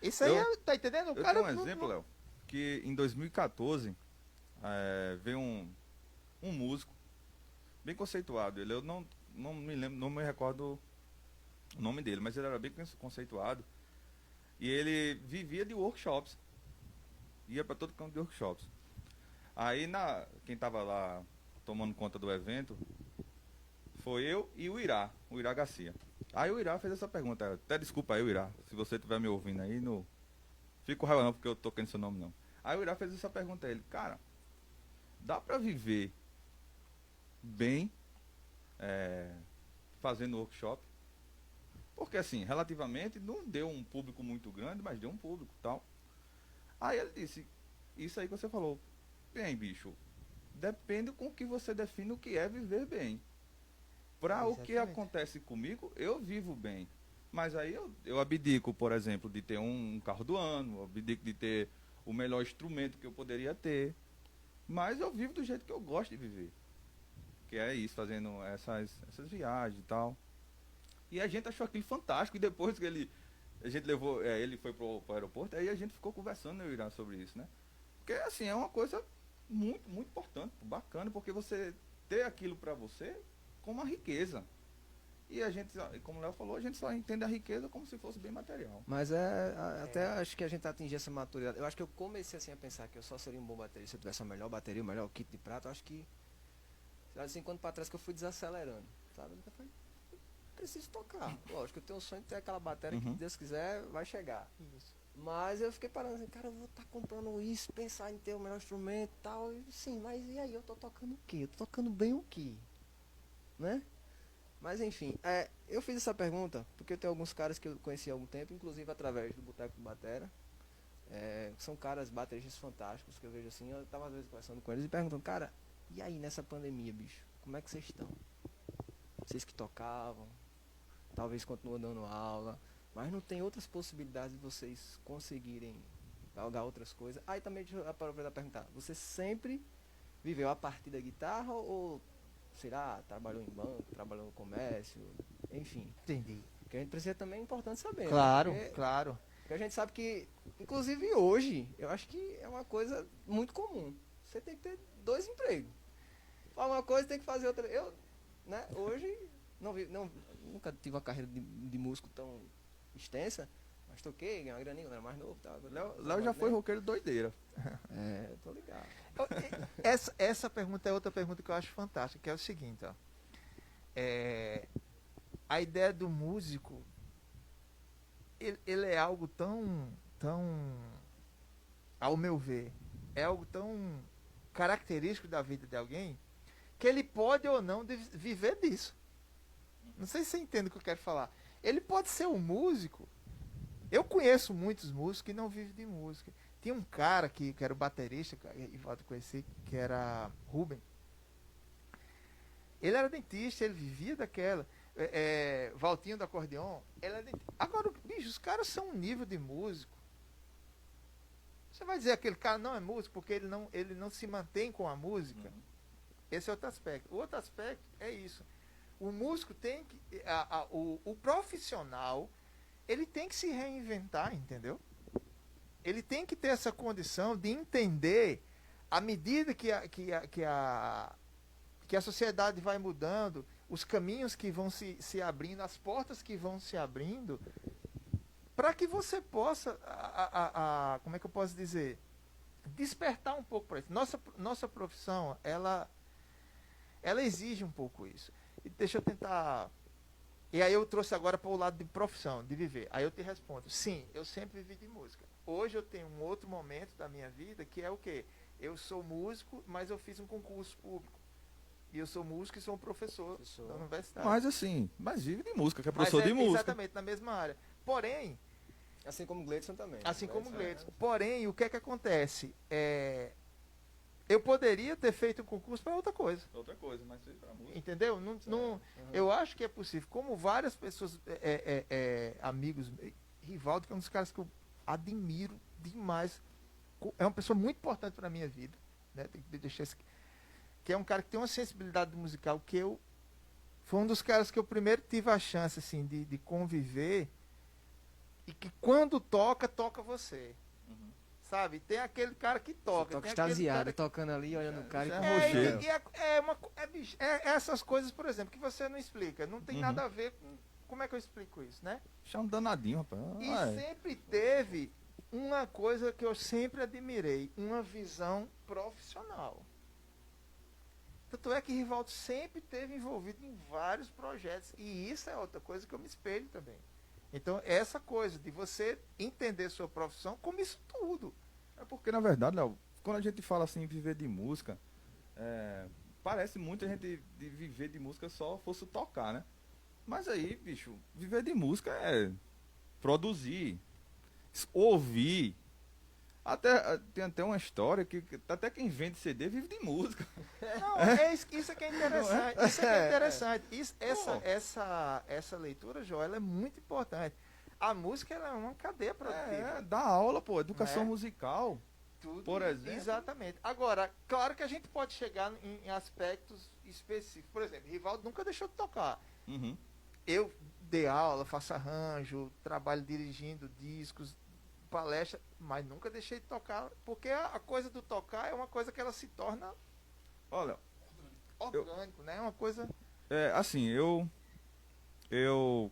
Isso aí, tá entendendo? O Eu cara tenho um não- exemplo, não- Léo, que em 2014 veio um músico bem conceituado. Eu não me lembro, não me recordo o nome dele, mas ele era bem conceituado. E ele vivia de workshops. Ia para todo canto de workshops. Aí quem tava lá tomando conta do evento foi eu e o Irá Garcia. Aí o Irá fez essa pergunta, até desculpa aí, Irá, se você estiver me ouvindo aí, não fico com raiva não, porque eu tô querendo seu nome não. Aí o Irá fez essa pergunta a ele, cara, dá pra viver bem fazendo workshop? Porque assim, relativamente, não deu um público muito grande, mas deu um público e tal. Aí ele disse, isso aí que você falou, bem bicho, depende com o que você define o que é viver bem. Para o que Exatamente. acontece comigo, eu vivo bem. Mas aí eu abdico, por exemplo, de ter um carro do ano, eu abdico de ter o melhor instrumento que eu poderia ter. Mas eu vivo do jeito que eu gosto de viver. Que é isso, fazendo essas viagens e tal. E a gente achou aquilo fantástico. E depois que a gente levou, ele foi pro aeroporto, aí a gente ficou conversando, eu e Irã, sobre isso, né? Porque assim, é uma coisa muito, muito importante, bacana, porque você ter aquilo para você como uma riqueza. E a gente, como o Léo falou, a gente só entende a riqueza como se fosse bem material. Mas até acho que a gente atingir essa maturidade. Eu acho que eu comecei assim a pensar que eu só seria um bom baterista se eu tivesse a melhor bateria, o melhor kit de prata. Eu acho que, de 5 anos pra trás, que eu fui desacelerando, sabe? Eu falei, preciso tocar. Lógico, eu tenho o sonho de ter aquela bateria que, Uhum. se Deus quiser, vai chegar. Isso. Mas eu fiquei parando assim, cara, eu vou estar comprando isso, pensar em ter o melhor instrumento e tal. E, sim, mas e aí, eu tô tocando o quê? Eu tô tocando bem o quê? Né? Mas enfim, eu fiz essa pergunta porque eu tenho alguns caras que eu conheci há algum tempo, inclusive através do Boteco do Batera. São caras bateristas fantásticos que eu vejo assim. Eu tava às vezes conversando com eles e perguntando, cara, e aí nessa pandemia, bicho? Como é que vocês estão? Vocês que tocavam, talvez continuam dando aula, mas não tem outras possibilidades de vocês conseguirem galgar outras coisas. Aí também deixa eu aproveitar para perguntar, você sempre viveu a partir da guitarra ou, sei lá, trabalhou em banco, trabalhou no comércio, enfim. Entendi. Porque a gente precisa também, é importante saber. Claro, né? claro. Porque a gente sabe que, inclusive hoje, eu acho que é uma coisa muito comum. Você tem que ter 2 empregos. Faz uma coisa, tem que fazer outra. Eu, né, hoje, nunca tive uma carreira de músico tão extensa, mas toquei, ganhei uma graninha quando era mais novo. Léo já foi roqueiro doideira. Tô ligado. Essa pergunta é outra pergunta que eu acho fantástica, que é o seguinte, ó. A ideia do músico, ele é algo tão, ao meu ver, é algo tão característico da vida de alguém, que ele pode ou não viver disso. Não sei se você entende o que eu quero falar. Ele pode ser um músico. Eu conheço muitos músicos que não vivem de música. Tinha um cara que era o baterista, e volto a conhecer, que era Rubem. Ele era dentista, ele vivia daquela. Valtinho do acordeon, ele era dentista. Agora, bicho, os caras são um nível de músico. Você vai dizer que aquele cara não é músico porque ele não se mantém com a música? Esse é outro aspecto. O outro aspecto é isso. O músico tem que. O profissional, ele tem que se reinventar, entendeu? Ele tem que ter essa condição de entender, à medida que a sociedade vai mudando, os caminhos que vão se abrindo, as portas que vão se abrindo, para que você possa, como é que eu posso dizer, despertar um pouco para isso. Nossa profissão, ela exige um pouco isso. E deixa eu tentar. E aí eu trouxe agora para o lado de profissão, de viver. Aí eu te respondo, sim, eu sempre vivi de música. Hoje eu tenho um outro momento da minha vida que é o quê? Eu sou músico, mas eu fiz um concurso público. E eu sou músico e sou um professor da universidade. Mas vive de música, que é professor de música. Exatamente, na mesma área. Porém... Assim como o Gleidson também. Assim como o Gleidson. Porém, o que é que acontece? Eu poderia ter feito um concurso para outra coisa. Outra coisa, mas foi para música. Entendeu? Eu acho que é possível. Como várias pessoas, amigos, Rivaldo, que é um dos caras que eu admiro demais. É uma pessoa muito importante para a minha vida. Né? Tem que deixar esse... Que é um cara que tem uma sensibilidade musical que foi um dos caras que eu primeiro tive a chance assim de conviver e que quando toca você. Sabe? Tem aquele cara que toca. Toca extasiado, tocando ali, olhando o cara essas coisas, por exemplo, que você não explica. Não tem nada a ver com... Como é que eu explico isso, né? Chama um danadinho, rapaz. E sempre teve uma coisa que eu sempre admirei, uma visão profissional. Tanto é que Rivaldo sempre esteve envolvido em vários projetos. E isso é outra coisa que eu me espelho também. Então, essa coisa de você entender sua profissão como isso tudo. É porque, na verdade, Léo, quando a gente fala assim, viver de música, parece muito a gente de viver de música só fosse tocar, né? Mas aí, bicho, viver de música é produzir, ouvir. Tem até uma história que até quem vende CD vive de música. Não, isso que é interessante. Isso que é interessante. Essa leitura, João, ela é muito importante. A música ela é uma cadeia produtiva. Dá aula, pô, educação musical. Tudo, por exemplo. Exatamente. Agora, claro que a gente pode chegar em aspectos específicos. Por exemplo, Rivaldo nunca deixou de tocar. Eu dei aula, faço arranjo, trabalho dirigindo discos, palestra, mas nunca deixei de tocar, porque a coisa do tocar é uma coisa que ela se torna orgânico, né? É uma coisa... assim,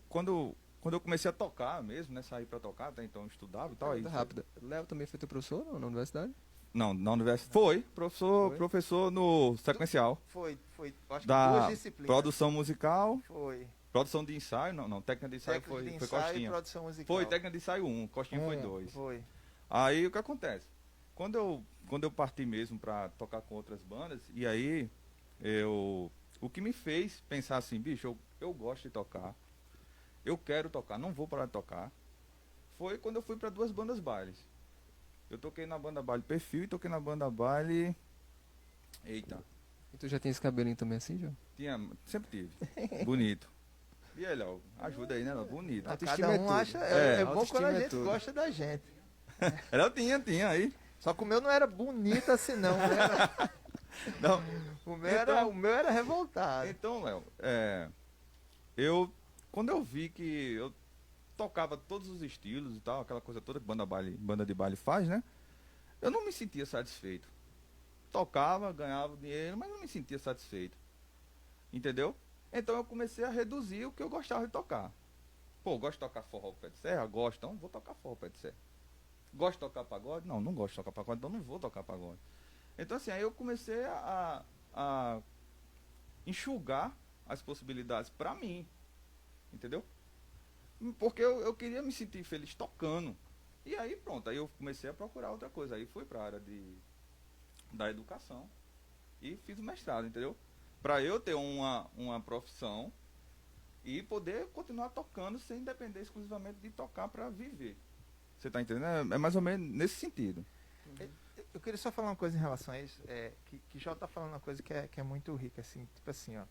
quando eu comecei a tocar mesmo, né? Saí pra tocar, até então eu estudava e tal. Aí, rápido. Léo também foi teu professor na universidade? Não, na universidade. Foi, professor no sequencial. Foi, acho que da 2 disciplinas. Produção musical. Foi. Produção de ensaio, não, técnica de ensaio foi Costinha. Produção musical. Foi técnica de ensaio 1, Costinha foi 2. Foi. Aí o que acontece? Quando eu parti mesmo pra tocar com outras bandas, e aí o que me fez pensar assim, bicho, eu gosto de tocar, eu quero tocar, não vou parar de tocar, foi quando eu fui para 2 bandas bailes. Eu toquei na banda baile Perfil e toquei na banda baile... Eita, E tu já tem esse cabelinho também assim, João? sempre tive. Bonito. E aí, Léo, ajuda aí, né, Léo? Bonito. Autoestima Cada é um tudo. acha. É, É bom quando autoestima a é gente tudo. gosta da gente. Léo tinha aí. Só que o meu não era bonito assim, não. Né? Não. O meu era revoltado. Então, Léo, quando eu vi que eu tocava todos os estilos e tal, aquela coisa toda que banda de baile faz, né? Eu não me sentia satisfeito. Tocava, ganhava dinheiro, mas não me sentia satisfeito. Entendeu? Então eu comecei a reduzir o que eu gostava de tocar. Pô, gosto de tocar forró pé de serra? Gosto, então vou tocar forró pé de serra. Gosto de tocar pagode? Não, não gosto de tocar pagode, então não vou tocar pagode. Então assim, aí eu comecei a enxugar as possibilidades pra mim. Entendeu? Porque eu queria me sentir feliz tocando. E aí pronto, aí eu comecei a procurar outra coisa. Aí fui pra área da educação e fiz o mestrado, entendeu? Pra eu ter uma profissão e poder continuar tocando sem depender exclusivamente de tocar pra viver. Você tá entendendo? É mais ou menos nesse sentido. Eu queria só falar uma coisa em relação a isso. Que Jó tá falando uma coisa que é muito rica, assim. Tipo assim, ó.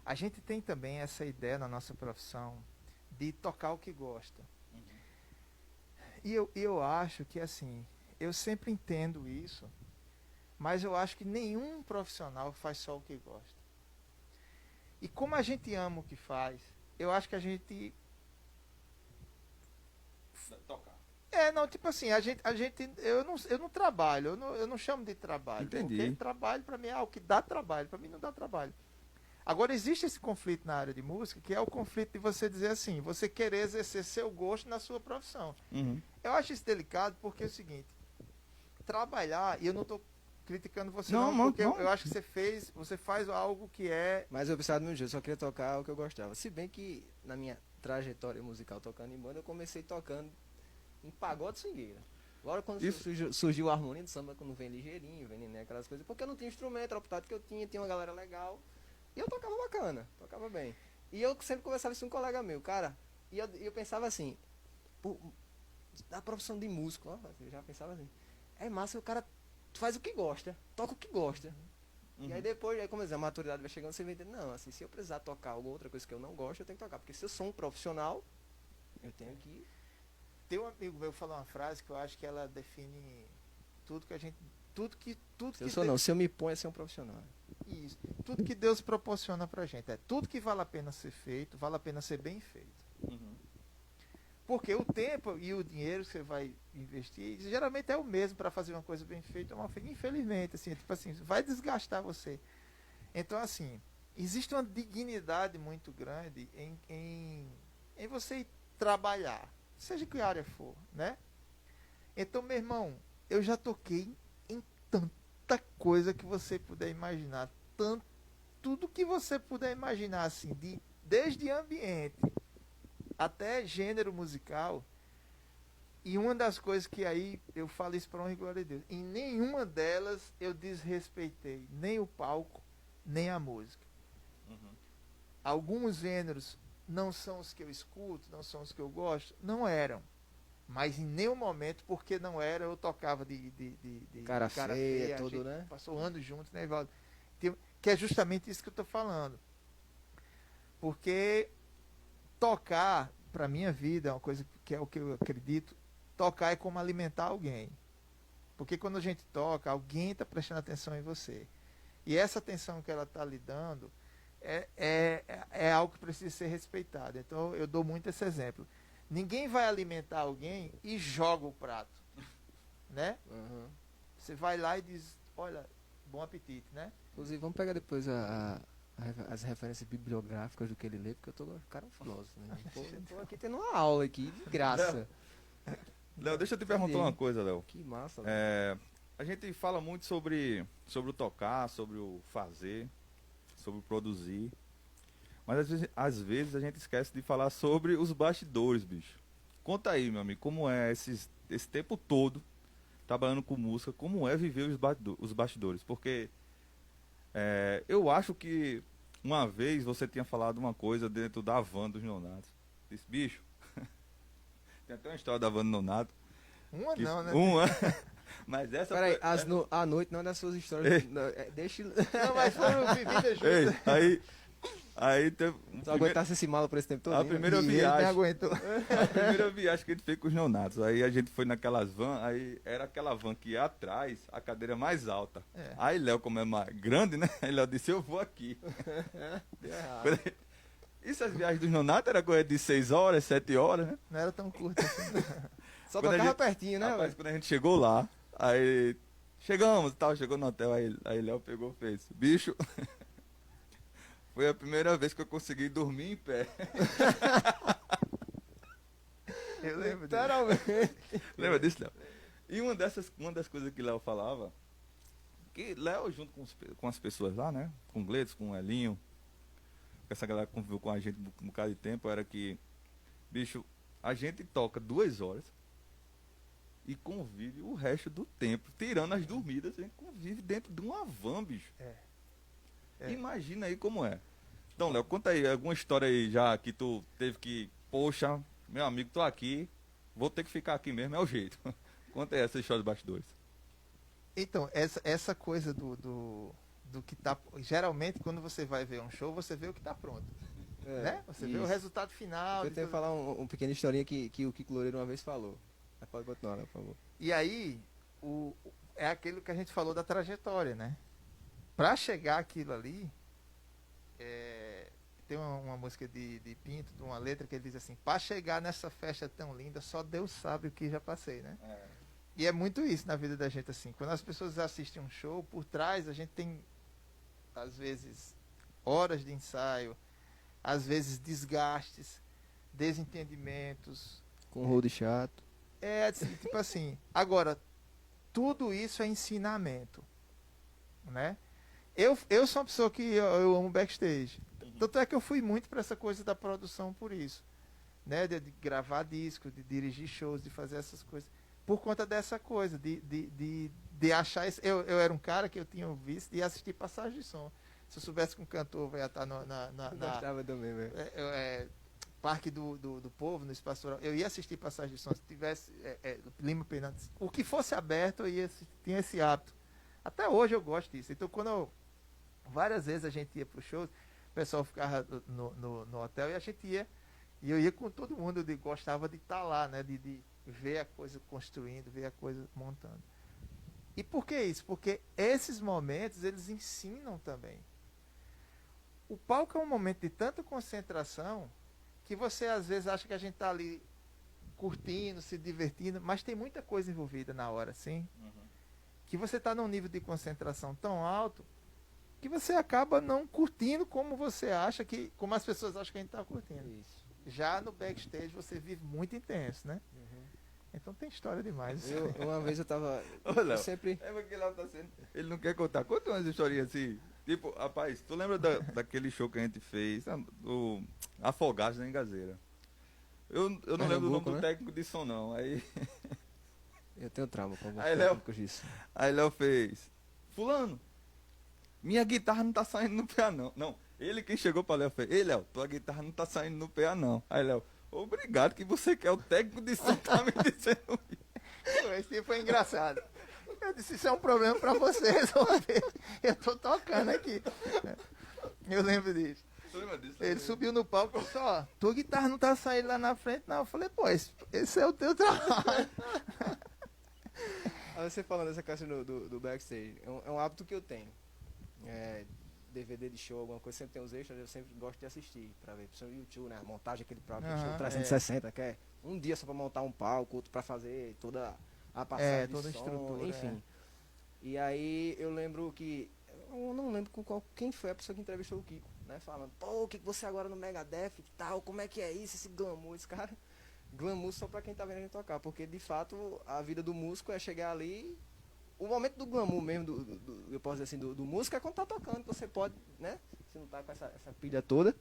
A gente tem também essa ideia na nossa profissão de tocar o que gosta. E eu acho que, assim, eu sempre entendo isso, mas eu acho que nenhum profissional faz só o que gosta. E como a gente ama o que faz, eu acho que a gente... Tocar. Não, tipo assim, eu não trabalho, eu não chamo de trabalho. Entendi. Porque trabalho pra mim é algo que dá trabalho, pra mim não dá trabalho. Agora, existe esse conflito na área de música, que é o conflito de você dizer assim, você querer exercer seu gosto na sua profissão. Uhum. Eu acho isso delicado porque é o seguinte, trabalhar, e eu não estou criticando você Não, não, não, porque não. eu acho que você faz algo que é... Mas eu precisava do meu jeito, só queria tocar o que eu gostava. Se bem que na minha trajetória musical tocando em banda, eu comecei tocando em pagode swingueira. Agora quando Isso. surgiu a harmonia do samba, quando vem ligeirinho, vem né, aquelas coisas, porque eu não tinha instrumento, era o optado que eu tinha uma galera legal. E eu tocava bacana, tocava bem. E eu sempre conversava isso com um colega meu, cara, e eu pensava assim, da profissão de músico, ó, eu já pensava assim, é massa, o cara faz o que gosta, toca o que gosta. Uhum. E aí depois, aí, como eu disse, a maturidade vai chegando, você vai entender, não, assim, se eu precisar tocar alguma outra coisa que eu não gosto, eu tenho que tocar. Porque se eu sou um profissional, eu tenho que... Tem um amigo meu que falou uma frase que eu acho que ela define tudo que a gente... Tudo que Se eu sou não, se eu me ponho a ser um profissional. Isso. Tudo que Deus proporciona pra gente. Tudo que vale a pena ser feito, vale a pena ser bem feito. Uhum. Porque o tempo e o dinheiro que você vai investir, geralmente é o mesmo para fazer uma coisa bem feita ou mal feita. Infelizmente, assim, tipo assim, vai desgastar você. Então, assim, existe uma dignidade muito grande em você ir trabalhar, seja que área for, né? Então, meu irmão, eu já toquei em tanta coisa que você puder imaginar, tudo que você puder imaginar, assim, desde ambiente até gênero musical. E uma das coisas que aí eu falo isso para honra e glória a Deus, em nenhuma delas eu desrespeitei nem o palco, nem a música. Uhum. Alguns gêneros não são os que eu escuto, não são os que eu gosto, não eram. Mas em nenhum momento, porque não era, eu tocava de Cara feia, a tudo, gente né? Passou anos juntos, né, Evaldo? Que é justamente isso que eu estou falando. Porque tocar, para minha vida, é uma coisa que é o que eu acredito, tocar é como alimentar alguém. Porque quando a gente toca, alguém está prestando atenção em você. E essa atenção que ela está lhe dando é algo que precisa ser respeitado. Então eu dou muito esse exemplo. Ninguém vai alimentar alguém e joga o prato. Né? Uhum. Você vai lá e diz, olha, bom apetite, né? Inclusive, vamos pegar depois as referências bibliográficas do que ele lê, porque eu tô cara filósofo, né? Tô aqui tendo uma aula aqui, de graça. Léo, deixa eu te perguntar uma coisa, Léo. Que massa, Léo. A gente fala muito sobre o tocar, sobre o fazer, sobre o produzir. Mas às vezes a gente esquece de falar sobre os bastidores, bicho. Conta aí, meu amigo, como é esse tempo todo trabalhando com música, como é viver os bastidores. Porque eu acho que uma vez você tinha falado uma coisa dentro da van dos Nonatos. Disse, bicho, tem até uma história da van dos Nonatos. Uma não, né? Uma. Mas essa Peraí, foi... à noite não é das suas histórias. Ei. Não, deixa. Não, mas foram vividas Ei, juntas. aí teve... Tu aguentasse esse malo por esse tempo todo? A primeira E ele nem viagem... aguentou. A primeira viagem que a gente fez com os neonatos. Aí a gente foi naquelas van, aí era aquela van que ia atrás, a cadeira mais alta. É. Aí Léo, como é mais grande, né? Aí Léo disse, eu vou aqui. Deu errado. Isso, as viagens dos neonatos era coisa de 6 horas, 7 horas, né? Não era tão curto assim. Só Quando a tocava gente- pertinho, né? Rapaz, velho? quando a gente chegou lá, aí chegamos e tal, chegou no hotel, aí Léo pegou e fez, bicho, foi a primeira vez que eu consegui dormir em pé. Eu lembro disso. Literalmente. Lembra disso, Léo? E uma das coisas que Léo falava, que Léo junto com as pessoas lá, né, com o Gleitson, com o Elinho, com essa galera que conviveu com a gente um bocado de tempo, era que, bicho, a gente toca 2 horas e convive o resto do tempo. Tirando as dormidas, a gente convive dentro de uma van, bicho. É. Imagina aí como é. Então, Léo, conta aí alguma história aí já que tu teve que, poxa, meu amigo, tô aqui, vou ter que ficar aqui mesmo, é o jeito. Conta aí essa história dos bastidores. Então, essa coisa do que tá. Geralmente, quando você vai ver um show, você vê o que tá pronto. Né? Você vê o isso. resultado final. Eu de tenho que tudo. falar uma pequena historinha que o Kiko Loureiro uma vez falou. Mas pode continuar, por favor. E aí, é aquilo que a gente falou da trajetória, né? Pra chegar aquilo ali, tem uma música de Pinto, de uma letra que ele diz assim: pra chegar nessa festa tão linda, só Deus sabe o que já passei, né? E é muito isso na vida da gente, assim. Quando as pessoas assistem um show, por trás a gente tem, às vezes, horas de ensaio, às vezes desgastes, desentendimentos. Com o rodo chato. Tipo assim, agora, tudo isso é ensinamento, né? Eu sou uma pessoa que eu amo backstage. Tanto é que eu fui muito para essa coisa da produção por isso, né? De gravar disco, de dirigir shows, de fazer essas coisas. Por conta dessa coisa, de achar... Eu era um cara que eu tinha visto e assistir passagem de som. Se eu soubesse que um cantor vai estar na Gostava também, velho. Parque do Povo, no Espaço Rural, eu ia assistir passagem de som. Se tivesse Lima Penantes, o que fosse aberto, eu ia assistir, tinha esse hábito. Até hoje eu gosto disso. Então, várias vezes a gente ia para os shows, o pessoal ficava no hotel e a gente ia. E eu ia com todo mundo, eu gostava de estar lá, né? De ver a coisa construindo, ver a coisa montando. E por que isso? Porque esses momentos, eles ensinam também. O palco é um momento de tanta concentração que você às vezes acha que a gente está ali curtindo, se divertindo, mas tem muita coisa envolvida na hora, sim. Que você está num nível de concentração tão alto que você acaba não curtindo como você acha que, como as pessoas acham que a gente está curtindo. Isso. Já no backstage você vive muito intenso, né? Então tem história demais. Uma vez eu tava. Ô, Eu Léo, sempre. é porque Léo tá sendo... Ele não quer contar. Conta umas historinhas assim. Tipo, rapaz, tu lembra daquele show que a gente fez? Do Afogados na Engazeira. Eu não lembro o nome Pernambuco, do né? técnico de som, não. Aí Eu tenho trauma com alguns Aí, Léo. técnicos disso. Aí Léo fez: Fulano, minha guitarra não tá saindo no PA não. Não, ele quem chegou pra Léo fez: Ei, Léo, tua guitarra não tá saindo no PA não. Aí Léo: obrigado que você quer, o técnico de som tá me dizendo isso. Esse dia foi engraçado. Eu disse, isso é um problema pra você resolver. Eu tô tocando aqui. Eu lembro disso. Tu lembra disso? Ele subiu no palco e disse, ó, tua guitarra não tá saindo lá na frente, não. Eu falei, pô, esse é o teu trabalho. Aí você falando dessa questão do backstage, é um hábito que eu tenho. DVD de show, alguma coisa, sempre tem os extras, eu sempre gosto de assistir, pra ver, principalmente no YouTube, né? A montagem, aquele próprio Aham, show 360, que é um dia só pra montar um palco, outro pra fazer toda a passagem de toda a som, estrutura, enfim. E aí eu lembro que, eu não lembro quem foi a pessoa que entrevistou o Kiko, né? Falando, pô, o Kiko, você agora no Megadeth e tal, como é que é isso, esse glamour, esse cara... Glamour só pra quem tá vendo a gente tocar, porque de fato a vida do músico é chegar ali. O momento do glamour mesmo, eu posso dizer assim, do músico é quando tá tocando, você pode, né? Você não tá com essa pilha toda.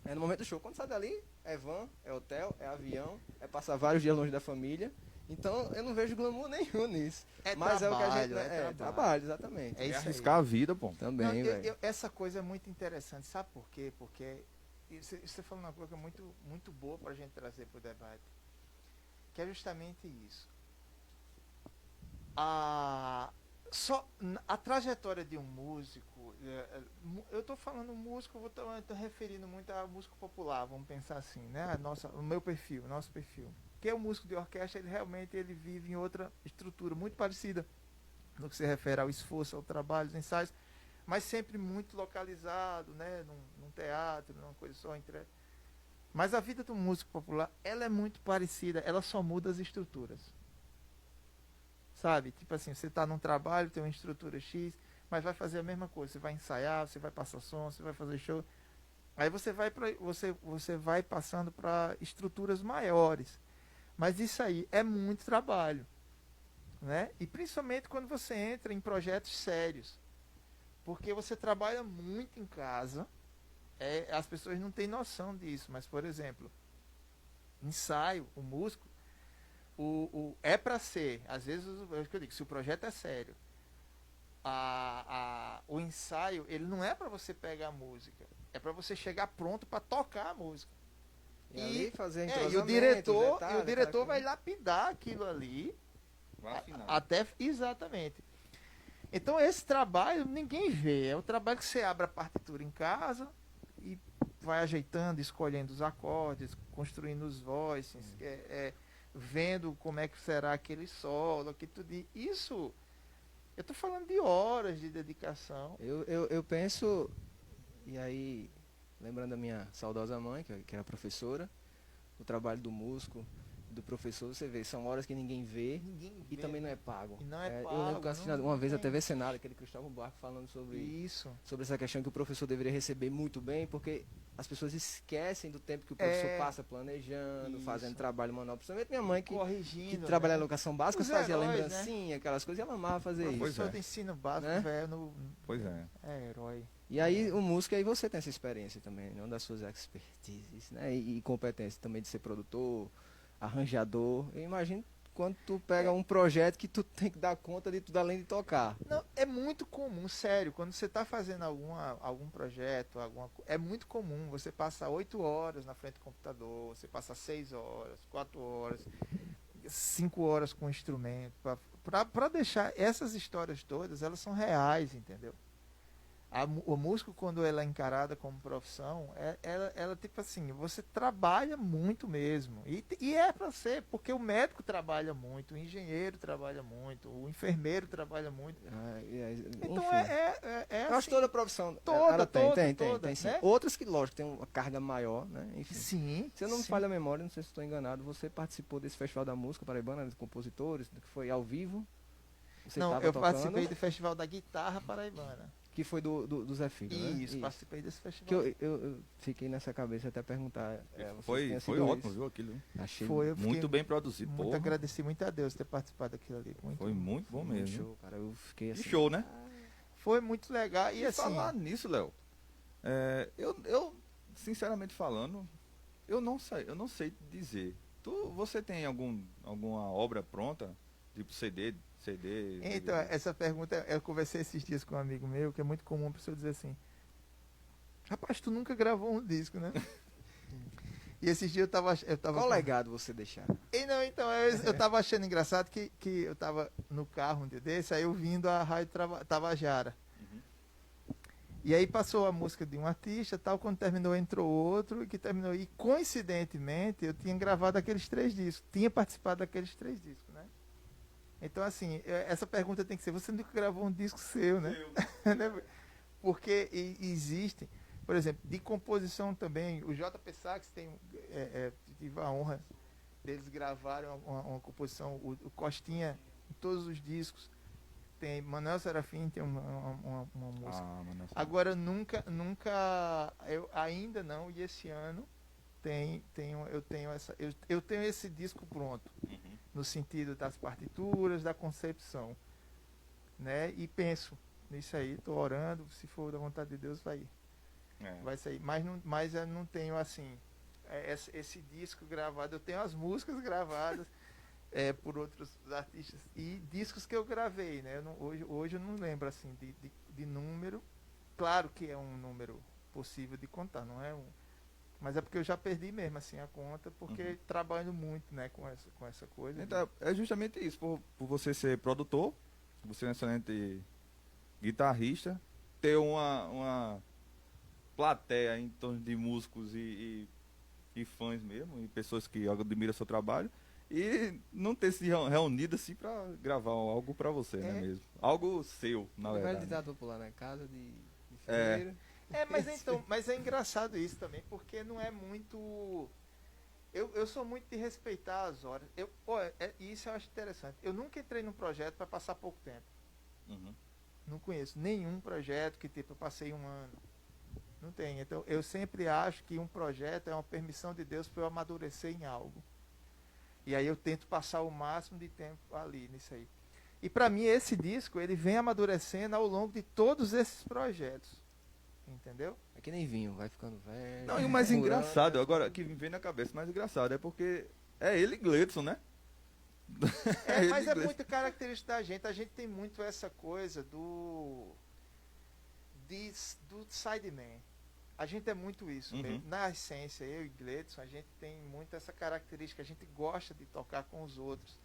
É no momento do show. Quando sai dali, é van, é hotel, é avião, é passar vários dias longe da família. Então eu não vejo glamour nenhum nisso. Mas é o que a gente. É trabalho, exatamente. É isso aí. arriscar a vida, pô. Também, Não, velho. essa coisa é muito interessante. Sabe por quê? Porque você falou uma coisa muito, muito boa pra gente trazer pro debate. Que é justamente isso. a a trajetória de um músico, eu estou falando músico, tô referindo muito a músico popular, vamos pensar assim, né? O meu perfil, nosso perfil. Que é o músico de orquestra, ele realmente ele vive em outra estrutura muito parecida no que se refere ao esforço, ao trabalho, aos ensaios, mas sempre muito localizado, né? Num teatro, numa coisa só entre. Mas a vida do músico popular, ela é muito parecida, ela só muda as estruturas. Sabe? Tipo assim, você está num trabalho, tem uma estrutura X, mas vai fazer a mesma coisa. Você vai ensaiar, você vai passar som, você vai fazer show. Aí você vai passando para estruturas maiores. Mas isso aí é muito trabalho, né? E principalmente quando você entra em projetos sérios. Porque você trabalha muito em casa. As pessoas não têm noção disso, mas por exemplo, ensaio, o músico é para ser, às vezes eu digo, se o projeto é sério, o ensaio ele não é para você pegar a música, é para você chegar pronto para tocar a música. E ali fazer E o diretor vai lapidar aquilo ali até exatamente. Então esse trabalho ninguém vê, é o trabalho que você abre a partitura em casa e vai ajeitando, escolhendo os acordes, construindo os voices, vendo como é que será aquele solo, que tudo isso. Eu estou falando de horas de dedicação. Eu penso, e aí, lembrando da minha saudosa mãe, que era professora, o trabalho do músico, do professor, você vê, são horas que ninguém vê e também não é pago. E não é pago. Eu lembro que eu assisti uma vez a TV Senado, aquele Cristóvão Buarque falando sobre essa questão que o professor deveria receber muito bem, porque as pessoas esquecem do tempo que o professor passa planejando, fazendo trabalho manual. Principalmente minha mãe, que trabalha na educação básica, fazia lembrancinha, aquelas coisas, e ela amava fazer isso. Professor de ensino básico, né? velho. Pois é. É herói. E aí o músico, aí você tem essa experiência também, não das suas expertises, né? E competência também de ser produtor, arranjador. Eu imagino quando tu pega um projeto que tu tem que dar conta de tudo além de tocar. Não, é muito comum, sério, quando você está fazendo algum projeto, é muito comum você passar 8 horas na frente do computador, você passa 6 horas, 4 horas, 5 horas com o instrumento, para deixar essas histórias todas, elas são reais, entendeu? O músico, quando ela é encarada como profissão, ela tipo assim, você trabalha muito mesmo. E é para ser, porque o médico trabalha muito, o engenheiro trabalha muito, o enfermeiro trabalha muito. Então Eu assim, acho que toda profissão toda, tem sim. né? Outras que, lógico, tem uma carga maior, né? Enfim. Sim. Se eu não me falha a memória, não sei se estou enganado, você participou desse Festival da Música Paraibana, de compositores, que foi ao vivo? Não, eu participei do Festival da Guitarra Paraibana. Que foi do Zé Filho, né? Isso, participei desse festival. Que eu fiquei nessa cabeça até perguntar. Foi ótimo, viu, aquilo? Achei muito bem produzido. Muito agradeci muito a Deus ter participado daquilo ali. Foi muito bom mesmo. Show, cara. Eu fiquei assim. E show, né? Foi muito legal. E assim, falar nisso, Léo, eu, sinceramente falando, eu não sei dizer. Você tem alguma obra pronta? Tipo CD? Então, essa pergunta, eu conversei esses dias com um amigo meu, que é muito comum a pessoa dizer assim: rapaz, tu nunca gravou um disco, né? E esses dias eu tava Qual legado você deixar? Então, eu tava achando engraçado que eu tava no carro um dia desse, aí eu vindo a Rádio Tabajara. E aí passou a música de um artista, tal, quando terminou entrou outro, e coincidentemente eu tinha gravado aqueles 3 discos, tinha participado daqueles 3 discos, né? Então, assim, essa pergunta tem que ser: você nunca gravou um disco seu, né? Porque existem, por exemplo, de composição também, o JP Sax tive a honra deles gravarem uma composição, o Costinha, em todos os discos. Tem Manuel Serafim, tem uma música. Agora, eu ainda não, e esse ano eu tenho esse disco pronto. No sentido das partituras, da concepção, né? E penso nisso aí, estou orando, se for da vontade de Deus vai sair. Mas eu não tenho assim esse disco gravado. Eu tenho as músicas gravadas por outros artistas e discos que eu gravei, né? Hoje eu não lembro assim de número. Claro que é um número possível de contar, não é Mas é porque eu já perdi mesmo assim a conta, porque trabalho muito, né, com essa coisa. Então, é justamente isso, por você ser produtor, você é um excelente guitarrista, ter uma plateia em torno de músicos e fãs mesmo, e pessoas que admiram seu trabalho, e não ter se reunido assim pra gravar algo pra você, né mesmo? Algo seu, na Velho verdade. ditado popular, né? Casa de É. ferreiro. Mas é engraçado isso também, porque não é muito. Eu sou muito de respeitar as horas. Isso eu acho interessante. Eu nunca entrei num projeto para passar pouco tempo. Uhum. Não conheço nenhum projeto que tipo, eu passei um ano. Não tem. Então eu sempre acho que um projeto é uma permissão de Deus para eu amadurecer em algo. E aí eu tento passar o máximo de tempo ali nisso aí. E para mim esse disco ele vem amadurecendo ao longo de todos esses projetos. Entendeu? É que nem vinho, vai ficando velho. Não, e o mais furando, engraçado, né? agora que me vem na cabeça, o mais engraçado é porque é ele e Gleidson, né? ele Mas e é Gleidson. muito característica da gente. A gente tem muito essa coisa do sideman. A gente é muito isso mesmo. Na essência, eu e Gleidson, a gente tem muito essa característica. A gente gosta de tocar com os outros.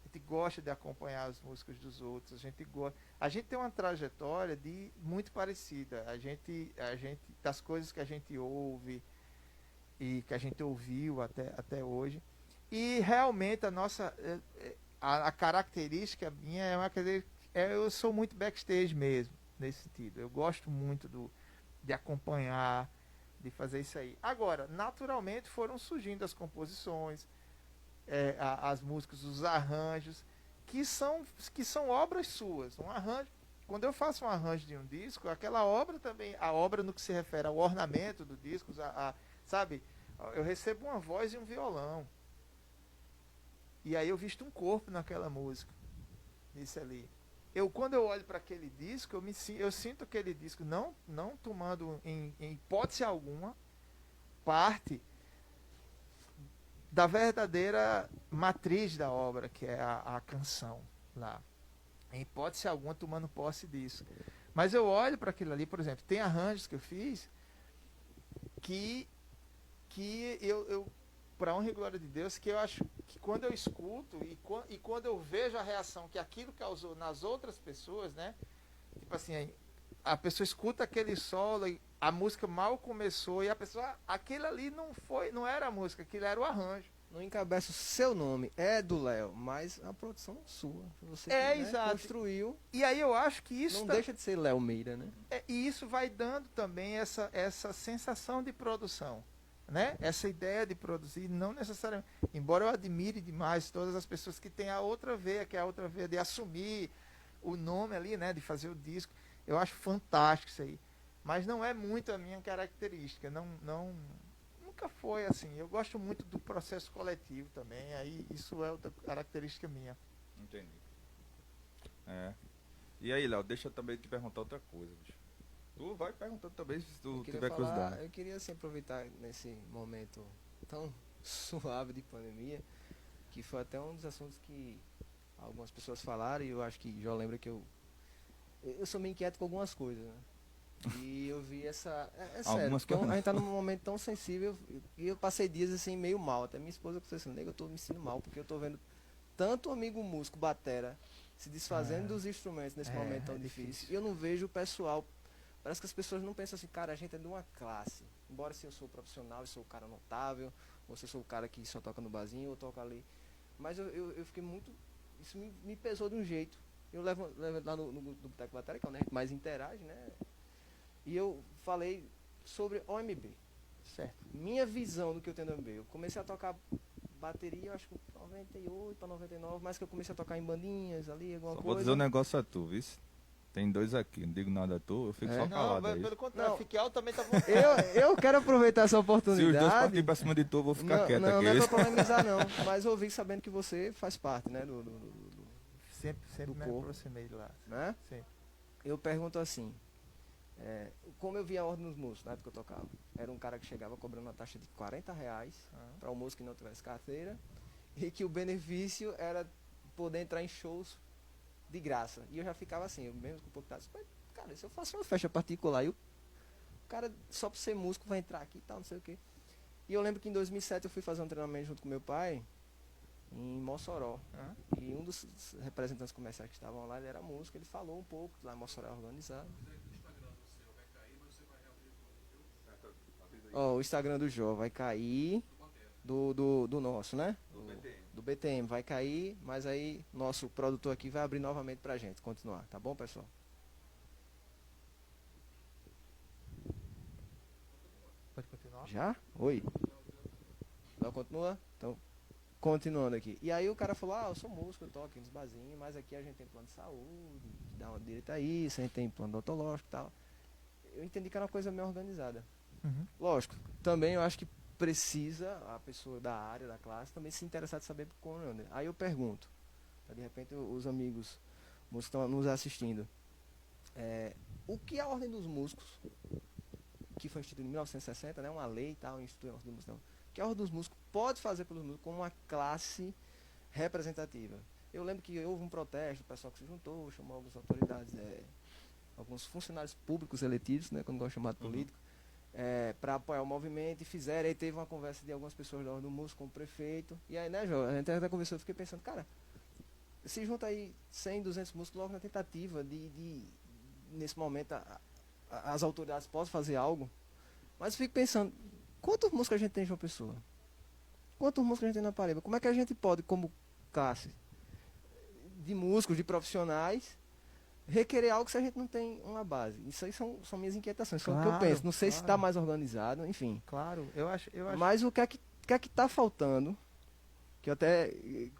A gente gosta de acompanhar as músicas dos outros. A gente tem uma trajetória muito parecida. A gente das coisas que a gente ouve e que a gente ouviu até hoje. E realmente a nossa a característica minha é uma eu sou muito backstage mesmo, nesse sentido. Eu gosto muito de acompanhar, de fazer isso aí. Agora, naturalmente foram surgindo as composições, as músicas, os arranjos, que são obras suas. Um arranjo, quando eu faço um arranjo de um disco, aquela obra também, a obra no que se refere ao ornamento do disco, sabe? Eu recebo uma voz e um violão. E aí eu visto um corpo naquela música, nisso ali. Quando eu olho para aquele disco, eu sinto aquele disco não tomando em hipótese alguma parte da verdadeira matriz da obra, que é a canção lá. Em hipótese alguma tomando posse disso. Mas eu olho para aquilo ali, por exemplo, tem arranjos que eu fiz que eu para honra e glória de Deus, que eu acho que quando eu escuto e quando eu vejo a reação que aquilo causou nas outras pessoas, né? Tipo assim, a pessoa escuta aquele solo e a música mal começou e a pessoa, aquilo ali não era a música, aquilo era o arranjo. Não encabeça o seu nome, é do Léo, mas a produção é sua. Você exato. Construiu. E aí eu acho que isso não deixa de ser Léo Meira, né? E isso vai dando também essa sensação de produção. Né? Essa ideia de produzir, não necessariamente, embora eu admire demais todas as pessoas que têm a outra veia, que é a outra veia de assumir o nome ali, né, de fazer o disco, eu acho fantástico isso aí, mas não é muito a minha característica, nunca foi assim. Eu gosto muito do processo coletivo também, aí isso é outra característica minha. Entendi. E aí, Léo, deixa eu também te perguntar outra coisa, bicho. Tu vai perguntando também se tu tiver curiosidade. Eu queria assim, aproveitar nesse momento tão suave de pandemia, que foi até um dos assuntos que algumas pessoas falaram, e eu acho que já lembra que eu sou meio inquieto com algumas coisas, né? E eu vi essa... É sério, porque a gente tá num momento tão sensível, e eu passei dias assim meio mal, até minha esposa falou assim, nego, eu tô me sentindo mal, porque eu tô vendo tanto amigo músico, batera, se desfazendo dos instrumentos nesse momento tão difícil, e eu não vejo o pessoal. Parece que as pessoas não pensam assim, cara, a gente é de uma classe. Embora se eu sou profissional, eu sou o cara notável, ou se eu sou o cara que só toca no barzinho, ou toca ali. Mas eu fiquei muito... Isso me pesou de um jeito. Eu levo lá no Boteco Bateria, que é onde a gente mais interage, né? E eu falei sobre OMB. Certo. Minha visão do que eu tenho no OMB. Eu comecei a tocar bateria, eu acho que 98 para 99, mas que eu comecei a tocar em bandinhas ali, alguma coisa. Vou dizer um negócio a tu, viu? Tem dois aqui, não digo nada à toa, eu fico só calado. Não, pelo contrário, fique alto também tá bom. Eu quero aproveitar essa oportunidade. Se os dois partirem pra cima de tu, eu vou ficar quieto aqui. Não é pra polemizar não, mas ouvi sabendo que você faz parte, né, sempre do me corpo, aproximei de lá. né? Sempre. Eu pergunto assim, como eu via a Ordem dos Músicos, na época que eu tocava, era um cara que chegava cobrando uma taxa de R$40 para o músico que não tivesse carteira, e que o benefício era poder entrar em shows de graça. E eu já ficava assim, eu mesmo com um pouco de cara, se eu faço uma festa particular e o cara só por ser músico vai entrar aqui e tal, não sei o quê. E eu lembro que em 2007 eu fui fazer um treinamento junto com meu pai em Mossoró. Hã? E um dos representantes comerciais que estavam lá, ele era músico, ele falou um pouco lá em Mossoró organizado. Ó, o Instagram do Jó vai cair, do nosso, né? Do BTM vai cair, mas aí nosso produtor aqui vai abrir novamente pra gente continuar, tá bom, pessoal? Pode continuar? Já? Oi. Não continua? Então, continuando aqui. E aí o cara falou, eu sou músico, eu toco aqui nos barzinhos, mas aqui a gente tem plano de saúde, dá uma direito a isso, a gente tem plano odontológico e tal. Eu entendi que era uma coisa meio organizada. Uhum. Lógico, também eu acho que precisa a pessoa da área, da classe, também se interessar de saber como anda. Aí eu pergunto, de repente os amigos músicos estão nos assistindo, o que a Ordem dos Músicos, que foi instituída em 1960, né, uma lei e tal, institui a Ordem dos Músicos, que a Ordem dos Músicos pode fazer pelos músicos como uma classe representativa. Eu lembro que houve um protesto, o pessoal que se juntou, chamou algumas autoridades, alguns funcionários públicos eletivos, né, quando gosto de chamar de político, para apoiar o movimento e fizeram. Aí teve uma conversa de algumas pessoas da Ordem do Músico com o prefeito. E aí, né, João, a gente até conversou, eu fiquei pensando, cara, se junta aí 100, 200 músicos logo na tentativa de nesse momento, as autoridades possam fazer algo. Mas eu fico pensando, quantos músicos a gente tem em João Pessoa? Quantos músicos a gente tem na Paraíba? Como é que a gente pode, como classe de músicos, de profissionais, requerer algo se a gente não tem uma base? Isso aí são minhas inquietações, são o que eu Claro, penso. Não sei se está claro. mais organizado, enfim. Claro, eu acho. Mas o que é que tá faltando? Que eu até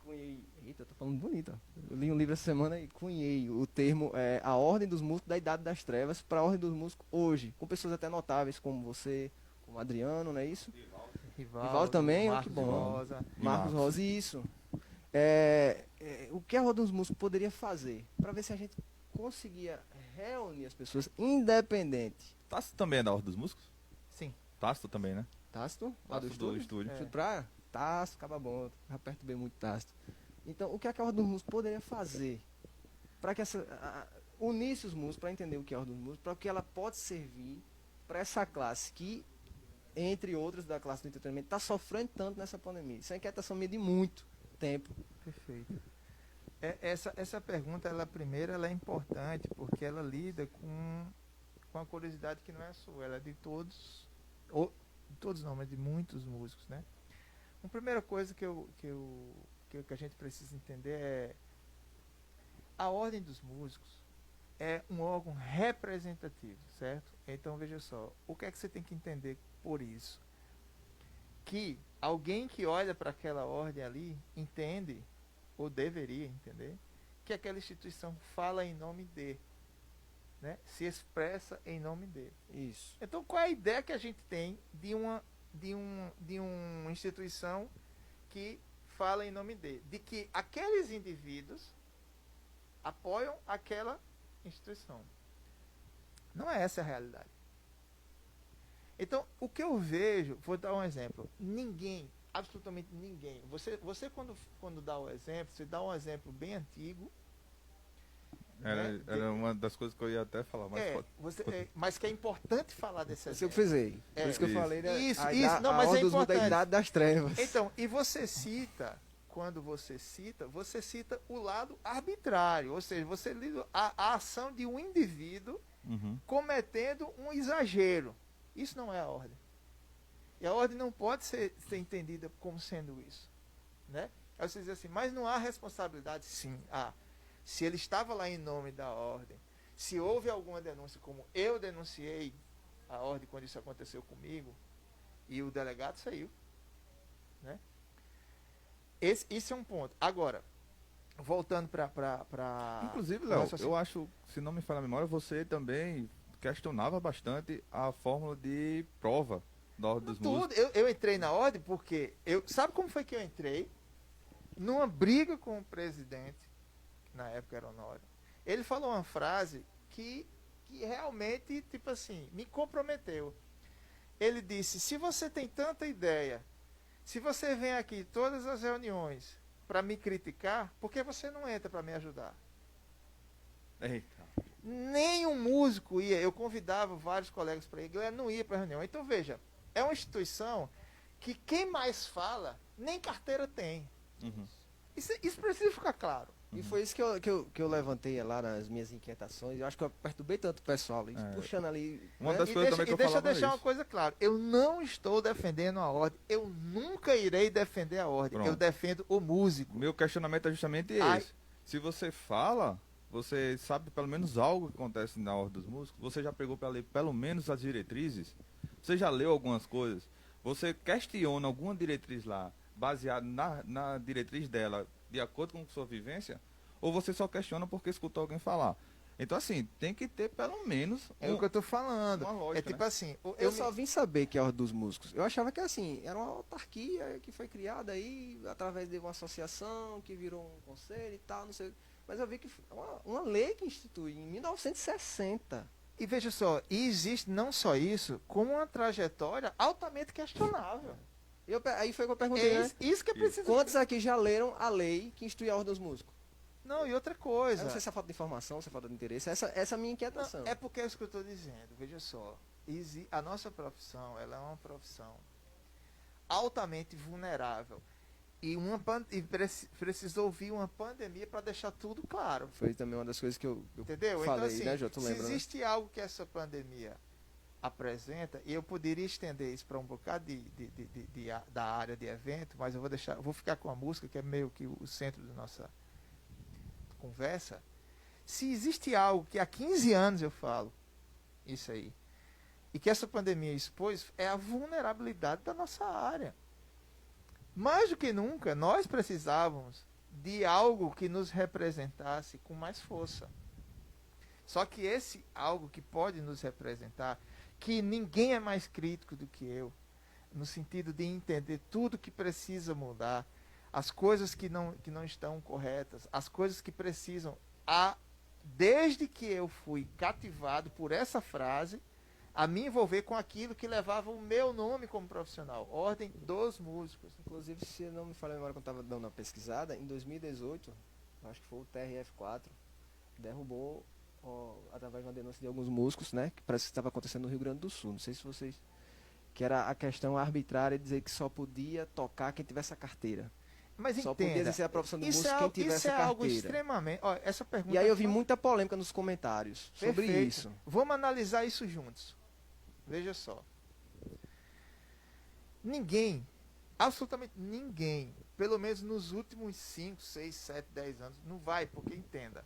cunhei. Eita, eu tô falando bonito, ó. Eu li um livro essa semana e cunhei o termo A Ordem dos Músicos da Idade das Trevas para a Ordem dos Músicos hoje, com pessoas até notáveis como você, como Adriano, não é isso? Rivaldo também, Marcos que bom. Rosa. Marcos Rosa, isso. O que a Ordem dos Músicos poderia fazer para ver se a gente conseguia reunir as pessoas independente? Tácito também é da Ordem dos Músicos? Sim. Tácito também, né? Tácito? Lá do Tácito do estúdio? estúdio. É. Estúdio Praia? Tácito, acaba bom. Já perturbei muito Tácito. Então, o que a Ordem dos Músicos poderia fazer para que unisse os músicos, para entender o que é a Ordem dos Músicos, para que ela pode servir para essa classe que, entre outras da classe do entretenimento, está sofrendo tanto nessa pandemia? Isso é uma inquietação minha de muito tempo. Perfeito. Essa pergunta, primeiro, ela é importante porque ela lida com a curiosidade que não é sua, ela é de todos, ou todos não, mas de muitos músicos, né? Uma primeira coisa que a gente precisa entender é a Ordem dos Músicos é um órgão representativo, certo? Então veja só, o que é que você tem que entender por isso? Que alguém que olha para aquela ordem ali entende, ou deveria entender, que aquela instituição fala em nome de, né? Se expressa em nome de. Isso. Então qual é a ideia que a gente tem de uma instituição que fala em nome de? De que aqueles indivíduos apoiam aquela instituição. Não é essa a realidade. Então, o que eu vejo, vou dar um exemplo. Ninguém, absolutamente ninguém. Você quando dá o exemplo, você dá um exemplo bem antigo. Era uma das coisas que eu ia até falar, mas mas que é importante falar desse Isso que eu exemplo. frisei. Por isso que eu Isso. falei, né? Isso, a mas é Ordem dos Músicos da importante. Idade das Trevas. Então, e você cita, quando você cita o lado arbitrário, ou seja, você lida a ação de um indivíduo Uhum. cometendo um exagero. Isso não é a ordem. E a ordem não pode ser entendida como sendo isso, né? Aí você diz assim, mas não há responsabilidade? Sim, há. Se ele estava lá em nome da ordem, se houve alguma denúncia, como eu denunciei a ordem quando isso aconteceu comigo, e o delegado saiu, né? Esse é um ponto. Agora, voltando para... Inclusive, Léo, eu acho, se não me falha a memória, você também questionava bastante a fórmula de prova da Ordem dos Músicos. Eu entrei na ordem porque... sabe como foi que eu entrei? Numa briga com o presidente, que na época era Honório. Ele falou uma frase que realmente, tipo assim, me comprometeu. Ele disse, se você tem tanta ideia, se você vem aqui todas as reuniões para me criticar, por que você não entra para me ajudar? Eita. Nenhum músico ia, eu convidava vários colegas para ir, não ia para a reunião. Então veja, é uma instituição que quem mais fala, nem carteira tem. Uhum. Isso precisa ficar claro. E foi isso que eu levantei lá nas minhas inquietações. Eu acho que eu perturbei tanto o pessoal ali, puxando ali. Uma né? das coisas também que eu Deixa eu falava deixar uma isso. coisa clara. Eu não estou defendendo a ordem. Eu nunca irei defender a ordem. Pronto. Eu defendo o músico. Meu questionamento é justamente Ai. esse. Se você fala, você sabe pelo menos algo que acontece na ordem dos músicos, você já pegou para ler pelo menos as diretrizes, você já leu algumas coisas, você questiona alguma diretriz lá, baseado na diretriz dela, de acordo com sua vivência, ou você só questiona porque escutou alguém falar. Então, assim, tem que ter pelo menos É o que eu tô falando. uma lógica, É tipo né? assim, Eu só vim saber que é a Ordem dos Músicos. Eu achava que assim, era uma autarquia que foi criada aí através de uma associação que virou um conselho e tal, não sei. Mas eu vi que foi uma lei que institui em 1960. E veja só, e existe não só isso, como uma trajetória altamente questionável. Aí foi que eu perguntei, É né? isso que é preciso. Quantos aqui já leram a lei que institui a Ordem dos Músicos? Não, e outra Eu coisa. não sei se é falta de informação, se é falta de interesse. Essa é a minha inquietação. Não, é porque é isso que eu estou dizendo. Veja só, a nossa profissão, ela é uma profissão altamente vulnerável. E precisou vir uma pandemia para deixar tudo claro. Foi também uma das coisas que eu Entendeu? falei, Então, assim, né, Jô? Tu se lembra, né? existe algo que essa pandemia apresenta, e eu poderia estender isso para um bocado da área de evento, mas eu vou ficar com a música, que é meio que o centro da nossa conversa. Se existe algo que há 15 anos eu falo isso aí, e que essa pandemia expôs, é a vulnerabilidade da nossa área. Mais do que nunca, nós precisávamos de algo que nos representasse com mais força. Só que esse algo que pode nos representar, que ninguém é mais crítico do que eu, no sentido de entender tudo que precisa mudar, as coisas que não estão corretas, as coisas que precisam. Desde que eu fui cativado por essa frase, a me envolver com aquilo que levava o meu nome como profissional, Ordem dos Músicos. Inclusive, se não me falha a memória quando eu estava dando uma pesquisada, em 2018, acho que foi o TRF4, derrubou, através de uma denúncia de alguns músicos, né, que parece que estava acontecendo no Rio Grande do Sul, não sei se vocês... que era a questão arbitrária de dizer que só podia tocar quem tivesse a carteira. Mas Só entenda, podia exercer a profissão do isso músico quem tivesse isso é a carteira. algo extremamente... Ó, essa pergunta E aí eu vi foi- muita polêmica nos comentários sobre Perfeito. isso. Vamos analisar isso juntos. Veja só. Ninguém, absolutamente ninguém, pelo menos nos últimos 5, 6, 7, 10 anos, não vai, porque entenda.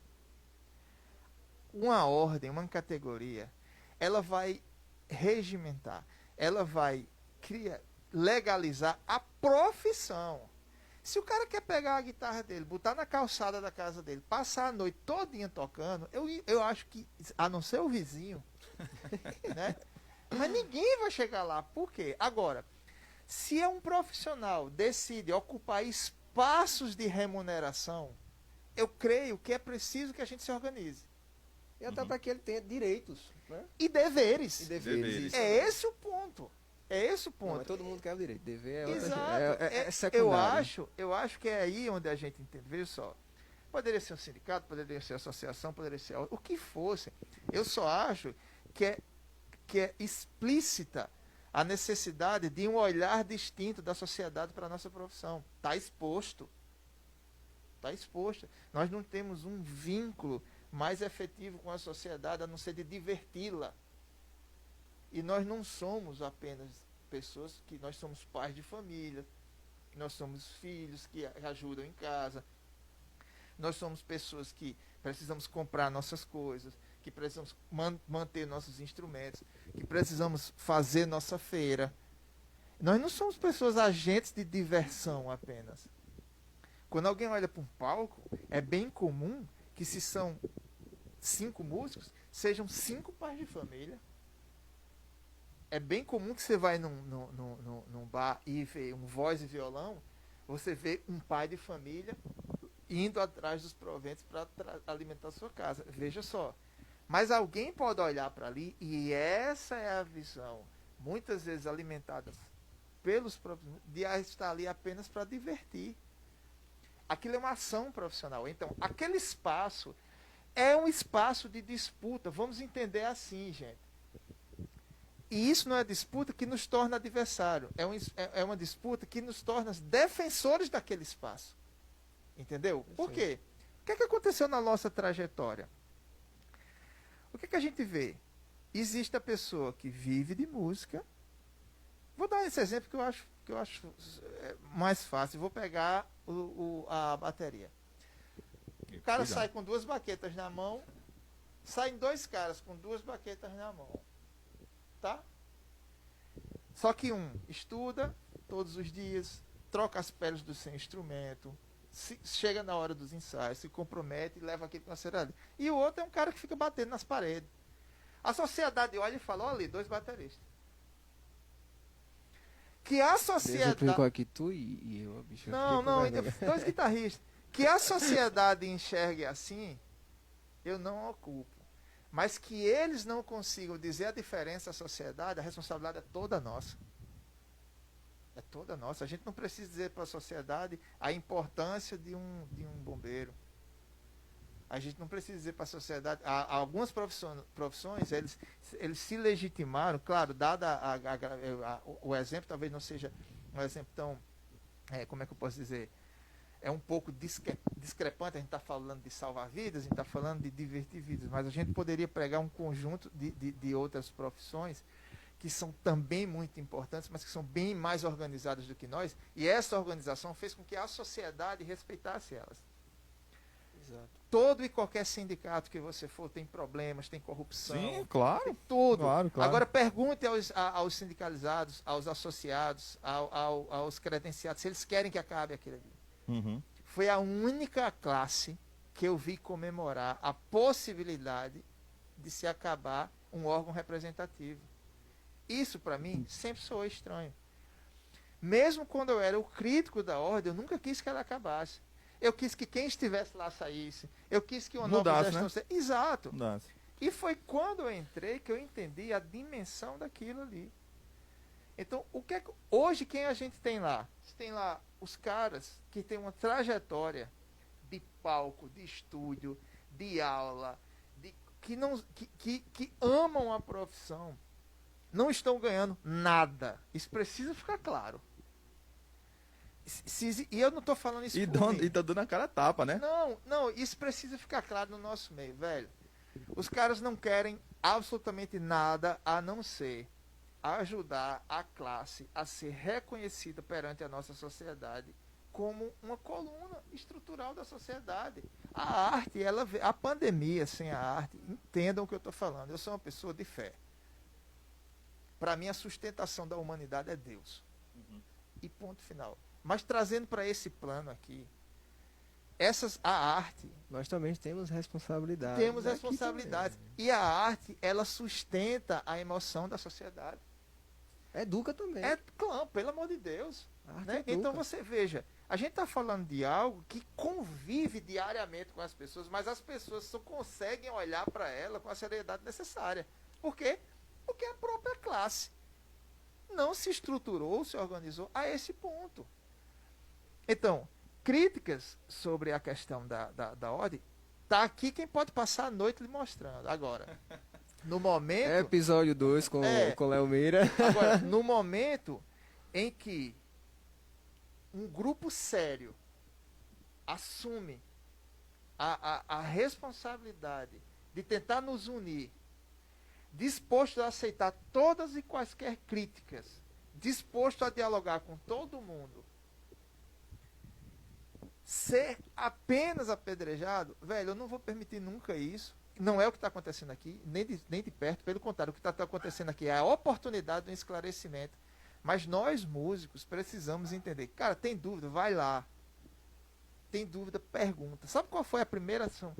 Uma ordem, uma categoria, ela vai regimentar, ela vai legalizar a profissão. Se o cara quer pegar a guitarra dele, botar na calçada da casa dele, passar a noite todinha tocando, eu acho que, a não ser o vizinho, né? Mas ninguém vai chegar lá. Por quê? Agora, se é um profissional decide ocupar espaços de remuneração, eu creio que é preciso que a gente se organize. E até para que ele tenha direitos, né? E deveres. E deveres. Deveres. Isso. É esse o ponto. É esse o Não, ponto. mas todo mundo quer o direito. Dever Exato. é secundário. eu acho que é aí onde a gente entende. Veja só. Poderia ser um sindicato, poderia ser associação, poderia ser o que fosse. Eu só acho que é explícita a necessidade de um olhar distinto da sociedade para a nossa profissão. Está exposto. Está exposto. Nós não temos um vínculo mais efetivo com a sociedade, a não ser de diverti-la. E nós não somos apenas pessoas que nós somos pais de família, nós somos filhos que ajudam em casa, nós somos pessoas que precisamos comprar nossas coisas, que precisamos manter nossos instrumentos, que precisamos fazer nossa feira. Nós não somos pessoas agentes de diversão apenas. Quando alguém olha para um palco, é bem comum que, se são 5 músicos, sejam 5 pais de família. É bem comum que você vai num bar e vê um voz e violão, você vê um pai de família indo atrás dos proventos para alimentar a sua casa. Veja só. Mas alguém pode olhar para ali, e essa é a visão, muitas vezes alimentada pelos próprios, de estar ali apenas para divertir. Aquilo é uma ação profissional. Então, aquele espaço é um espaço de disputa. Vamos entender assim, gente. E isso não é disputa que nos torna adversário. É uma disputa que nos torna defensores daquele espaço. Entendeu? Por quê? O que é que aconteceu na nossa trajetória? O que é que a gente vê? Existe a pessoa que vive de música. Vou dar esse exemplo que eu acho mais fácil. Vou pegar a bateria. O cara sai com 2 baquetas na mão. Saem 2 caras com 2 baquetas na mão. Tá? Só que um estuda todos os dias, troca as peles do seu instrumento, chega na hora dos ensaios, se compromete e leva aquilo para a seriedade. E o outro é um cara que fica batendo nas paredes. A sociedade olha e fala, olha ali, 2 bateristas. Que a sociedade... Explicou aqui tu e eu, bicho. Não, 2 guitarristas. Que a sociedade enxergue assim, eu não ocupo. Mas que eles não consigam dizer a diferença à sociedade, a responsabilidade é toda nossa. É toda nossa. A gente não precisa dizer para a sociedade a importância de um bombeiro. A gente não precisa dizer para a sociedade. Algumas profissões eles se legitimaram, claro, dada o exemplo, talvez não seja um exemplo tão. Como é que eu posso dizer? É um pouco discrepante, a gente está falando de salvar vidas, a gente está falando de divertir vidas, mas a gente poderia pregar um conjunto de outras profissões que são também muito importantes, mas que são bem mais organizadas do que nós, e essa organização fez com que a sociedade respeitasse elas. Exato. Todo e qualquer sindicato que você for tem problemas, tem corrupção. Sim, claro. Tem tudo. Claro. Agora pergunte aos sindicalizados, aos associados, aos credenciados, se eles querem que acabe aquilo ali. Uhum. Foi a única classe que eu vi comemorar a possibilidade de se acabar um órgão representativo. Isso, para mim, sempre soou estranho. Mesmo quando eu era o crítico da ordem, eu nunca quis que ela acabasse. Eu quis que quem estivesse lá saísse. Eu quis que uma nova gestão... Né? Exato. Mudasse. E foi quando eu entrei que eu entendi a dimensão daquilo ali. Então, hoje quem a gente tem lá? Tem lá os caras que têm uma trajetória de palco, de estúdio, de aula, que amam a profissão, não estão ganhando nada. Isso precisa ficar claro. E eu não estou falando isso por mim. E tá dando a cara a tapa, né? Não, isso precisa ficar claro no nosso meio, velho. Os caras não querem absolutamente nada a não ser ajudar a classe a ser reconhecida perante a nossa sociedade como uma coluna estrutural da sociedade. A arte, a pandemia sem a arte, entendam o que eu estou falando. Eu sou uma pessoa de fé. Para mim, a sustentação da humanidade é Deus. Uhum. E ponto final. Mas trazendo para esse plano aqui, a arte... Nós também temos responsabilidade. Temos responsabilidades. E a arte, ela sustenta a emoção da sociedade. Educa também. Claro, pelo amor de Deus. Né? Educa. Então você veja, a gente está falando de algo que convive diariamente com as pessoas, mas as pessoas só conseguem olhar para ela com a seriedade necessária. Por quê? Porque a própria classe não se estruturou, se organizou a esse ponto. Então, críticas sobre a questão da ordem, está aqui quem pode passar a noite lhe mostrando. Agora, no momento... Episódio 2 com Léo Meira. Agora, no momento em que um grupo sério assume a responsabilidade de tentar nos unir, disposto a aceitar todas e quaisquer críticas, disposto a dialogar com todo mundo, ser apenas apedrejado, velho, eu não vou permitir nunca isso. Não é o que está acontecendo aqui, nem de perto, pelo contrário, o que está acontecendo aqui é a oportunidade de um esclarecimento. Mas nós, músicos, precisamos entender. Cara, tem dúvida? Vai lá. Tem dúvida? Pergunta. Sabe qual foi a primeira ação?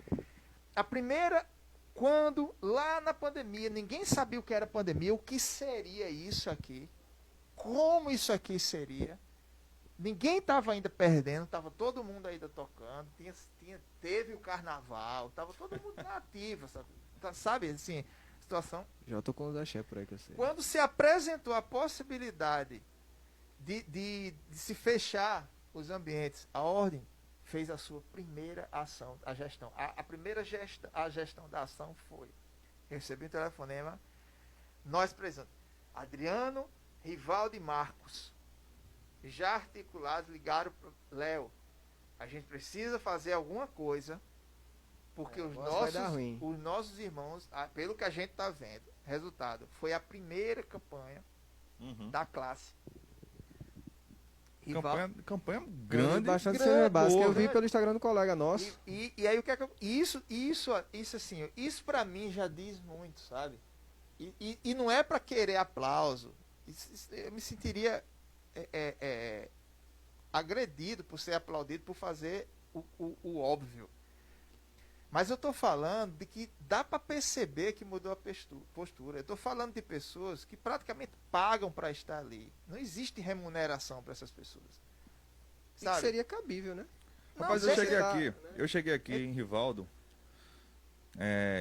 A primeira, quando, lá na pandemia, ninguém sabia o que era pandemia, o que seria isso aqui, como isso aqui seria. Ninguém estava ainda perdendo, estava todo mundo ainda tocando, teve o carnaval, estava todo mundo na ativa, sabe assim, situação. Já tô com os axé por aí que eu sei. Quando se apresentou a possibilidade de se fechar os ambientes, a ordem fez a sua primeira ação, a gestão. A gestão da ação foi: recebi um telefonema, nós precisamos. Adriano, Rivaldo e Marcos, já articulados, ligaram para Léo. A gente precisa fazer alguma coisa, porque os nossos irmãos, pelo que a gente está vendo, resultado, foi a primeira campanha da classe. Campanha grande. Bastante básica. Eu vi pelo Instagram do colega nosso. E aí o que é que isso assim, isso pra mim já diz muito, sabe? E não é pra querer aplauso. Eu me sentiria agredido por ser aplaudido por fazer o óbvio. Mas eu estou falando de que dá para perceber que mudou a postura. Eu estou falando de pessoas que praticamente pagam para estar ali. Não existe remuneração para essas pessoas. Sabe? Que seria cabível, né? Rapaz, eu cheguei aqui em Rivaldo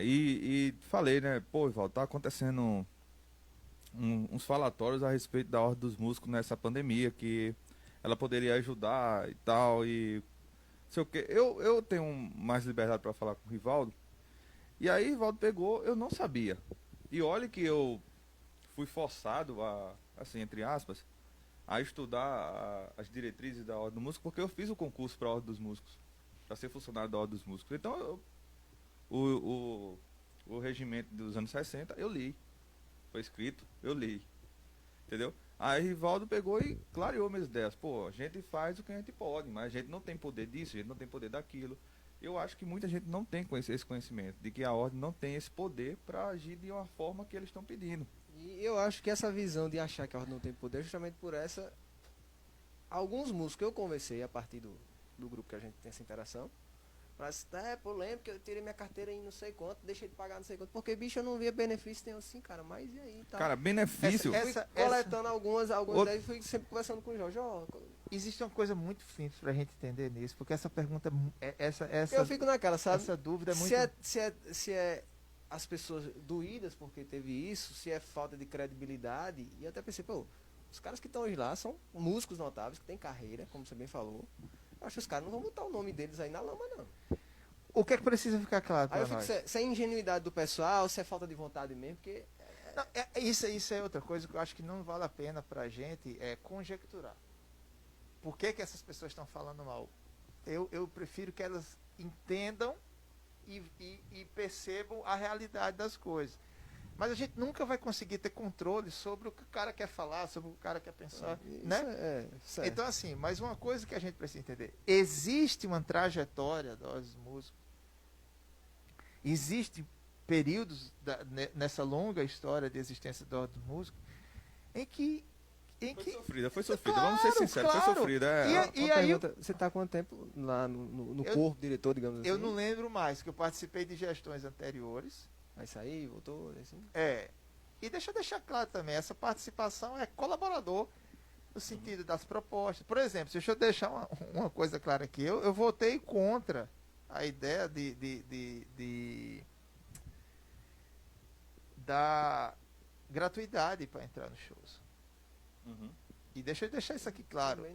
e falei, né? Pô, Rivaldo, tá acontecendo uns falatórios a respeito da Ordem dos Músicos nessa pandemia, que ela poderia ajudar e tal, e sei o que. Eu tenho mais liberdade para falar com o Rivaldo. E aí Rivaldo pegou, eu não sabia. E olha que eu fui forçado a, assim, entre aspas, a estudar as diretrizes da Ordem dos Músicos, porque eu fiz o concurso para a Ordem dos Músicos, para ser funcionário da Ordem dos Músicos. Então o regimento dos anos 60 eu li. Foi escrito, eu li. Entendeu? Aí Rivaldo pegou e clareou minhas ideias. Pô, a gente faz o que a gente pode, mas a gente não tem poder disso, a gente não tem poder daquilo. Eu acho que muita gente não tem esse conhecimento, de que a ordem não tem esse poder para agir de uma forma que eles estão pedindo. E eu acho que essa visão de achar que a ordem não tem poder, justamente por essa... Alguns músicos que eu conversei a partir do grupo que a gente tem essa interação, mas pô, lembro que eu tirei minha carteira em não sei quanto, deixei de pagar não sei quanto, porque, bicho, eu não via benefício nenhum assim, cara, mas e aí? Tá. Cara, benefício... Fui coletando algumas ideias e fui sempre conversando com o Jorge. Existe uma coisa muito simples pra gente entender nisso, porque essa pergunta, eu fico naquela, sabe? Essa dúvida é muito... Se é as pessoas doídas porque teve isso, se é falta de credibilidade, e até pensei, pô, os caras que estão hoje lá são músicos notáveis, que têm carreira, como você bem falou. Eu acho que os caras não vão botar o nome deles aí na lama, não. O que é que precisa ficar claro pra nós? Aí eu fico, se é ingenuidade do pessoal, se é falta de vontade mesmo, porque... Não, isso é outra coisa que eu acho que não vale a pena pra gente conjecturar. Por que essas pessoas estão falando mal? Eu prefiro que elas entendam e percebam a realidade das coisas. Mas a gente nunca vai conseguir ter controle sobre o que o cara quer falar, sobre o que o cara quer pensar, né? Então, assim, mas uma coisa que a gente precisa entender, existe uma trajetória dos músicos, existe períodos nessa longa história de existência dos músicos em que foi sofrida, claro, vamos ser sinceros, foi sofrida. E aí, você está há quanto tempo lá no corpo diretor, digamos assim? Eu não lembro mais, que eu participei de gestões anteriores. Vai sair, voltou, assim? E deixa eu deixar claro também, essa participação é colaborador no sentido das propostas. Por exemplo, deixa eu deixar uma coisa clara aqui, eu votei contra a ideia da gratuidade para entrar nos shows. E deixa eu deixar isso aqui claro.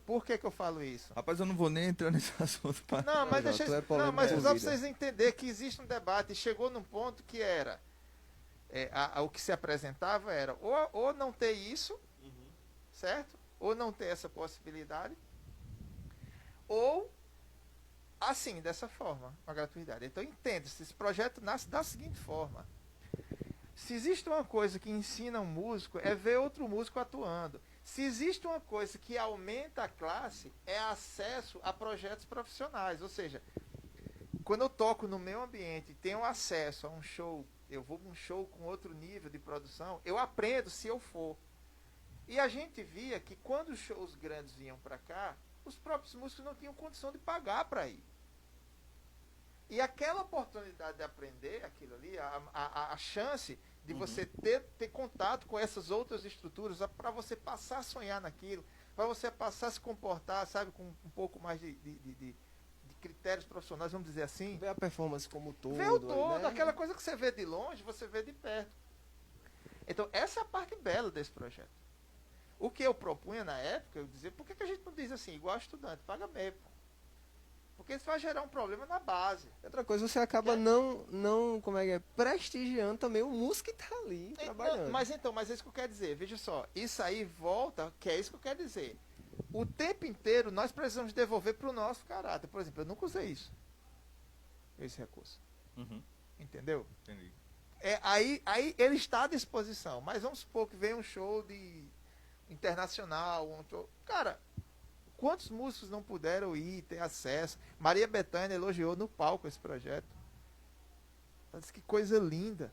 Por que eu falo isso? Rapaz, eu não vou nem entrar nesse assunto. Não, mas deixa mas só para vocês entenderem que existe um debate. E chegou num ponto que era... o que se apresentava era ou não ter isso, certo? Ou não ter essa possibilidade. Ou, assim, dessa forma, a gratuidade. Então, entenda-se, esse projeto nasce da seguinte forma. Se existe uma coisa que ensina um músico, é ver outro músico atuando. Se existe uma coisa que aumenta a classe, é acesso a projetos profissionais. Ou seja, quando eu toco no meu ambiente e tenho acesso a um show, eu vou para um show com outro nível de produção, eu aprendo se eu for. E a gente via que quando os shows grandes vinham para cá, os próprios músicos não tinham condição de pagar para ir. E aquela oportunidade de aprender aquilo ali, a chance de você ter contato com essas outras estruturas, para você passar a sonhar naquilo, para você passar a se comportar, sabe, com um pouco mais de critérios profissionais, vamos dizer assim. Ver a performance como um todo. Ver o todo, né? Aquela coisa que você vê de longe, você vê de perto. Então, essa é a parte bela desse projeto. O que eu propunha na época, eu dizia, por que a gente não diz assim, igual estudante, paga MEI, pô. Por porque isso vai gerar um problema na base. Outra coisa, você acaba como é que é, prestigiando também o músico que tá ali trabalhando. Mas é isso que eu quero dizer. Veja só, isso aí volta, que é isso que eu quero dizer. O tempo inteiro nós precisamos devolver para o nosso caráter. Por exemplo, eu nunca usei isso. Esse recurso. Uhum. Entendeu? Entendi. Aí ele está à disposição. Mas vamos supor que venha um show de internacional. Cara, quantos músicos não puderam ir, ter acesso? Maria Bethânia elogiou no palco esse projeto. Ela disse que coisa linda.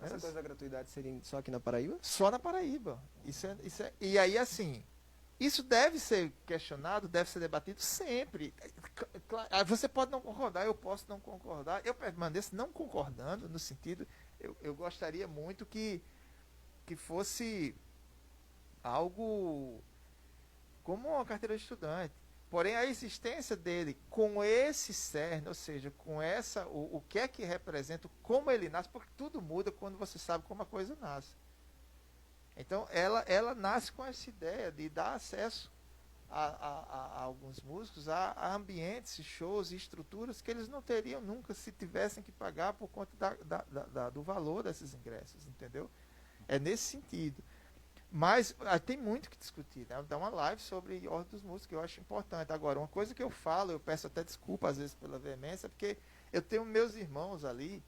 Essa coisa da gratuidade seria só aqui na Paraíba? Só na Paraíba. E aí, assim, isso deve ser questionado, deve ser debatido sempre. Você pode não concordar, eu posso não concordar. Eu permaneço não concordando, no sentido, eu gostaria muito que fosse algo como uma carteira de estudante. Porém, a existência dele com esse cerne, ou seja, com essa, o que é que representa, como ele nasce, porque tudo muda quando você sabe como a coisa nasce. Então, ela nasce com essa ideia de dar acesso a alguns músicos a ambientes, shows e estruturas que eles não teriam nunca se tivessem que pagar por conta do valor desses ingressos, entendeu? É nesse sentido. Mas tem muito que discutir, né? Dá uma live sobre Ordem dos Músicos, que eu acho importante. Agora, uma coisa que eu falo, eu peço até desculpa às vezes pela veemência, porque eu tenho meus irmãos ali,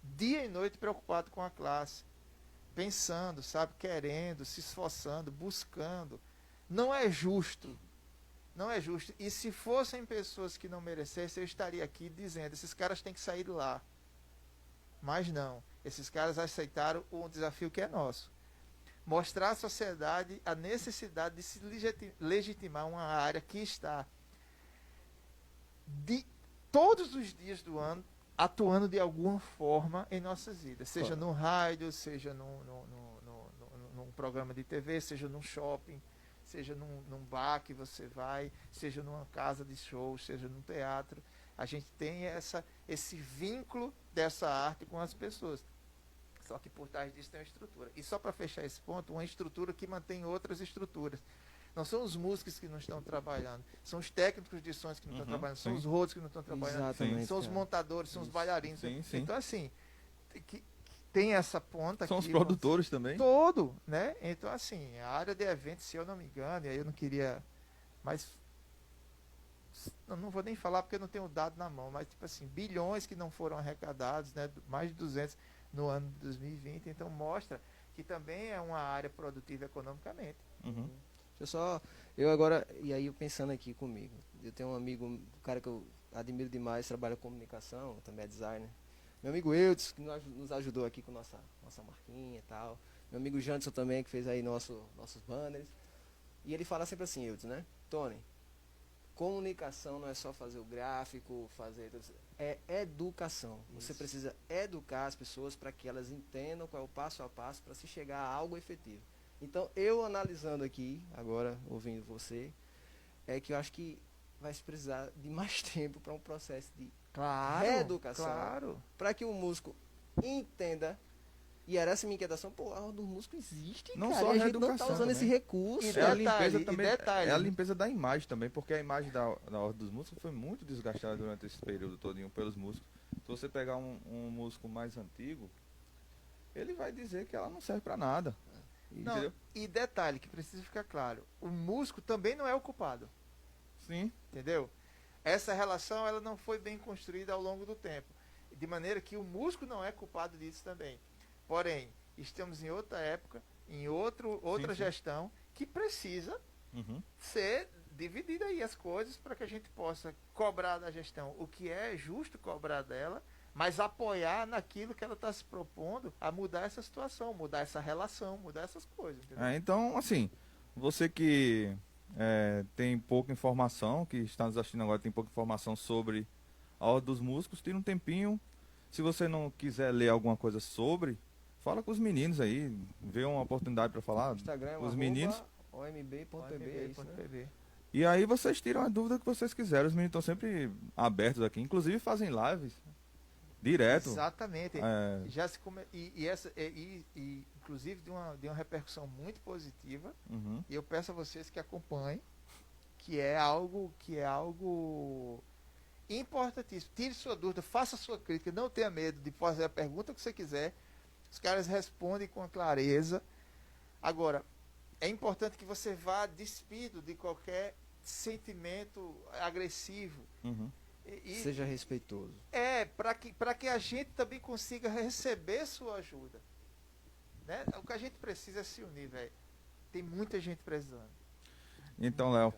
dia e noite preocupado com a classe, pensando, sabe, querendo, se esforçando, buscando. Não é justo. Não é justo. E se fossem pessoas que não merecessem, eu estaria aqui dizendo, esses caras têm que sair de lá. Mas não. Esses caras aceitaram um desafio que é nosso. Mostrar à sociedade a necessidade de se legitimar uma área que está de todos os dias do ano atuando de alguma forma em nossas vidas, seja no rádio, seja num programa de TV, seja num shopping, seja num bar que você vai, seja numa casa de shows, seja num teatro. A gente tem esse vínculo dessa arte com as pessoas. Só que por trás disso tem uma estrutura. E só para fechar esse ponto, uma estrutura que mantém outras estruturas. Não são os músicos que não estão trabalhando, são os técnicos de sons que não estão trabalhando, são os rodos que não estão trabalhando, Exatamente, são os montadores, são os bailarinos. Sim, sim. Então, assim, tem essa ponta São aqui. os produtores também. Todo, né? Então, assim, a área de eventos, se eu não me engano, e aí eu não queria, mas eu não vou nem falar porque eu não tenho o dado na mão, mas, tipo assim, bilhões que não foram arrecadados, né? Mais de 200 no ano de 2020, então mostra que também é uma área produtiva economicamente. Uhum. Eu agora, e aí eu pensando aqui comigo, eu tenho um amigo, um cara que eu admiro demais, trabalha com comunicação, também é designer. Meu amigo Eudes, que nos ajudou aqui com nossa marquinha e tal. Meu amigo Janderson também, que fez aí nossos banners. E ele fala sempre assim, Eudes, né? Tony, comunicação não é só fazer o gráfico, é educação. Você precisa educar as pessoas para que elas entendam qual é o passo a passo para se chegar a algo efetivo. Então, eu analisando aqui, agora ouvindo você, é que eu acho que vai se precisar de mais tempo para um processo de reeducação, para que o músico entenda. E era essa minha inquietação, pô, a ordem do músico existe, Não cara, só e a a gente não tá reeducação usando esse também. recurso. E É a limpeza detalhe, também. detalhe. É a limpeza da imagem também, porque a imagem da Ordem dos Músicos foi muito desgastada durante esse período todinho pelos músicos. Se você pegar um músico mais antigo, ele vai dizer que ela não serve para nada. Não, Entendeu? e detalhe que precisa ficar claro, o músico também não é o culpado, Sim. entendeu? Essa relação ela não foi bem construída ao longo do tempo, de maneira que o músico não é culpado disso também. Porém, estamos em outra época, em outra sim. gestão que precisa Uhum. ser dividida aí as coisas para que a gente possa cobrar da gestão o que é justo cobrar dela, mas apoiar naquilo que ela está se propondo a mudar essa situação, mudar essa relação, mudar essas coisas. Entendeu? Então, assim, você que tem pouca informação, que está nos assistindo agora, tem pouca informação sobre a Ordem dos Músicos, tira um tempinho. Se você não quiser ler alguma coisa sobre, fala com os meninos aí, vê uma oportunidade para falar. Instagram, os meninos. omb.pb, é isso, né? PB. E aí vocês tiram a dúvida que vocês quiserem. Os meninos estão sempre abertos aqui, inclusive fazem lives direto. Exatamente. É. Já se come... e inclusive de uma repercussão muito positiva. Uhum. E eu peço a vocês que acompanhem, que é algo Importantíssimo. Tire sua dúvida, faça sua crítica, não tenha medo de fazer a pergunta que você quiser. Os caras respondem com clareza. Agora, é importante que você vá despido de qualquer sentimento agressivo. Uhum. Seja respeitoso. Para que a gente também consiga receber sua ajuda. Né? O que a gente precisa é se unir, velho. Tem muita gente precisando. Então, Léo,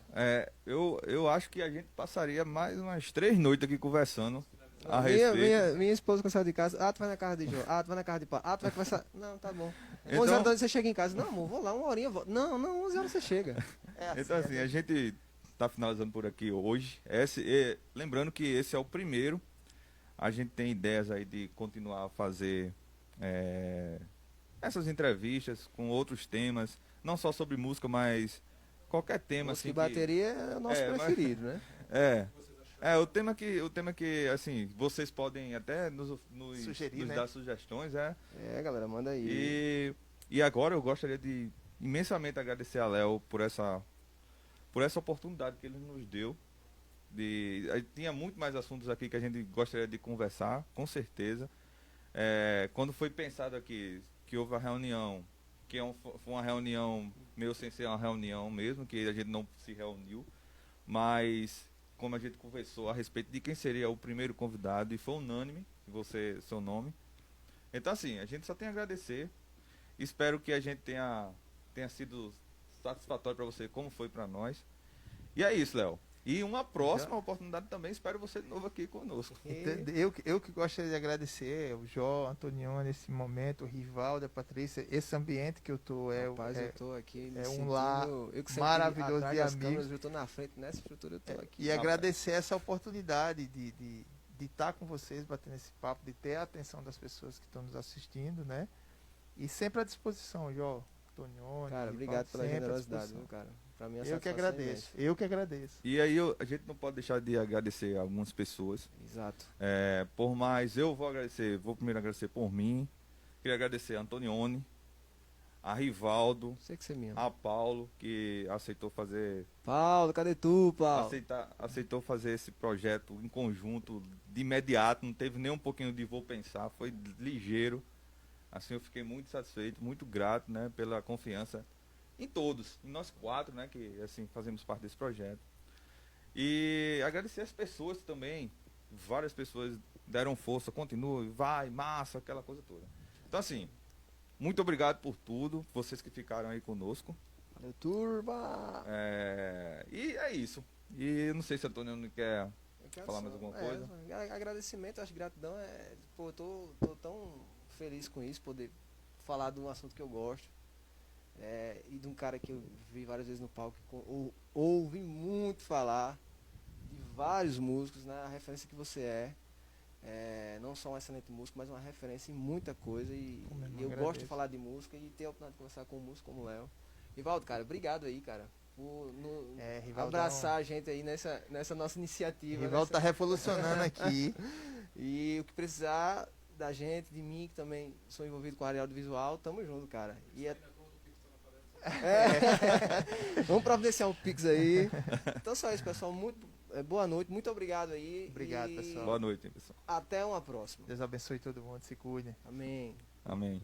eu acho que a gente passaria mais umas 3 noites aqui conversando a respeito. Minha esposa, quando saiu de casa, tu vai na casa de Jó, tu vai na casa de Pá, tu vai conversar. Não, tá bom. 11 horas da noite você chega em casa. Não, amor, vou lá, 1 horinha, volto. Não, 11 horas você chega. Então, assim, a gente tá finalizando por aqui hoje. Lembrando que esse é o primeiro. A gente tem ideias aí de continuar a fazer essas entrevistas com outros temas, não só sobre música, mas qualquer tema. Música Assim, e bateria é o nosso preferido, né? O tema que assim, vocês podem até nos sugerir, nos né? dar sugestões, Galera, manda aí. E agora eu gostaria de imensamente agradecer a Léo por essa oportunidade que ele nos deu. Tinha muito mais assuntos aqui que a gente gostaria de conversar, com certeza. Quando foi pensado aqui que houve a reunião, que foi uma reunião meio sem ser uma reunião mesmo, que a gente não se reuniu, mas como a gente conversou a respeito de quem seria o primeiro convidado, e foi unânime, seu nome. Então, assim, a gente só tem a agradecer. Espero que a gente tenha sido satisfatório para você, como foi para nós. E é isso, Léo. E uma próxima oportunidade também, espero você de novo aqui conosco. Eu que gostaria de agradecer o Jó, Antonioni, nesse momento, o Rivaldo, a Patrícia, esse ambiente que eu tô. Rapaz, eu tô aqui me um lar eu que maravilhoso atrás de das amigos. câmeras, eu tô na frente, nessa estrutura eu tô aqui. E agradecer essa oportunidade de estar com vocês, batendo esse papo, de ter a atenção das pessoas que estão nos assistindo, né? E sempre à disposição, Jó, Antonioni. Cara, obrigado pela generosidade, viu, cara? Pra mim é eu que agradeço. Eu que agradeço. E aí a gente não pode deixar de agradecer algumas pessoas. Exato. Por mais, eu vou primeiro agradecer por mim. Queria agradecer a Antonioni, a Rivaldo, Sei que você me ama. a Paulo, que aceitou fazer. Paulo, cadê tu, Paulo? Aceitou fazer esse projeto em conjunto de imediato, não teve nem um pouquinho de vou pensar, foi ligeiro. Assim, eu fiquei muito satisfeito, muito grato, né, pela confiança em todos, em nós 4, né, que assim fazemos parte desse projeto. E agradecer as pessoas também, várias pessoas deram força, continue, vai, massa, aquela coisa toda. Então, assim, muito obrigado por tudo, vocês que ficaram aí conosco. Valeu, turba! E é isso. E não sei se a Antônio não quer falar mais alguma coisa. Agradecimento, acho que gratidão eu tô tão feliz com isso, poder falar de um assunto que eu gosto. E de um cara que eu vi várias vezes no palco, ouvi muito falar de vários músicos, né? A referência que você não só um excelente músico, mas uma referência em muita coisa. E eu gosto de falar de música e ter a oportunidade de conversar com um músico como o Léo. Rivaldo, cara, obrigado aí, cara, por abraçar a gente aí nessa nossa iniciativa. Rivaldo tá revolucionando aqui. E o que precisar da gente, de mim, que também sou envolvido com a área audiovisual, tamo junto, cara. Vamos providenciar um Pix aí. Então só isso, pessoal. Boa noite, muito obrigado aí. Obrigado, pessoal. Boa noite, pessoal. Até uma próxima. Deus abençoe todo mundo, se cuidem. Amém. Amém.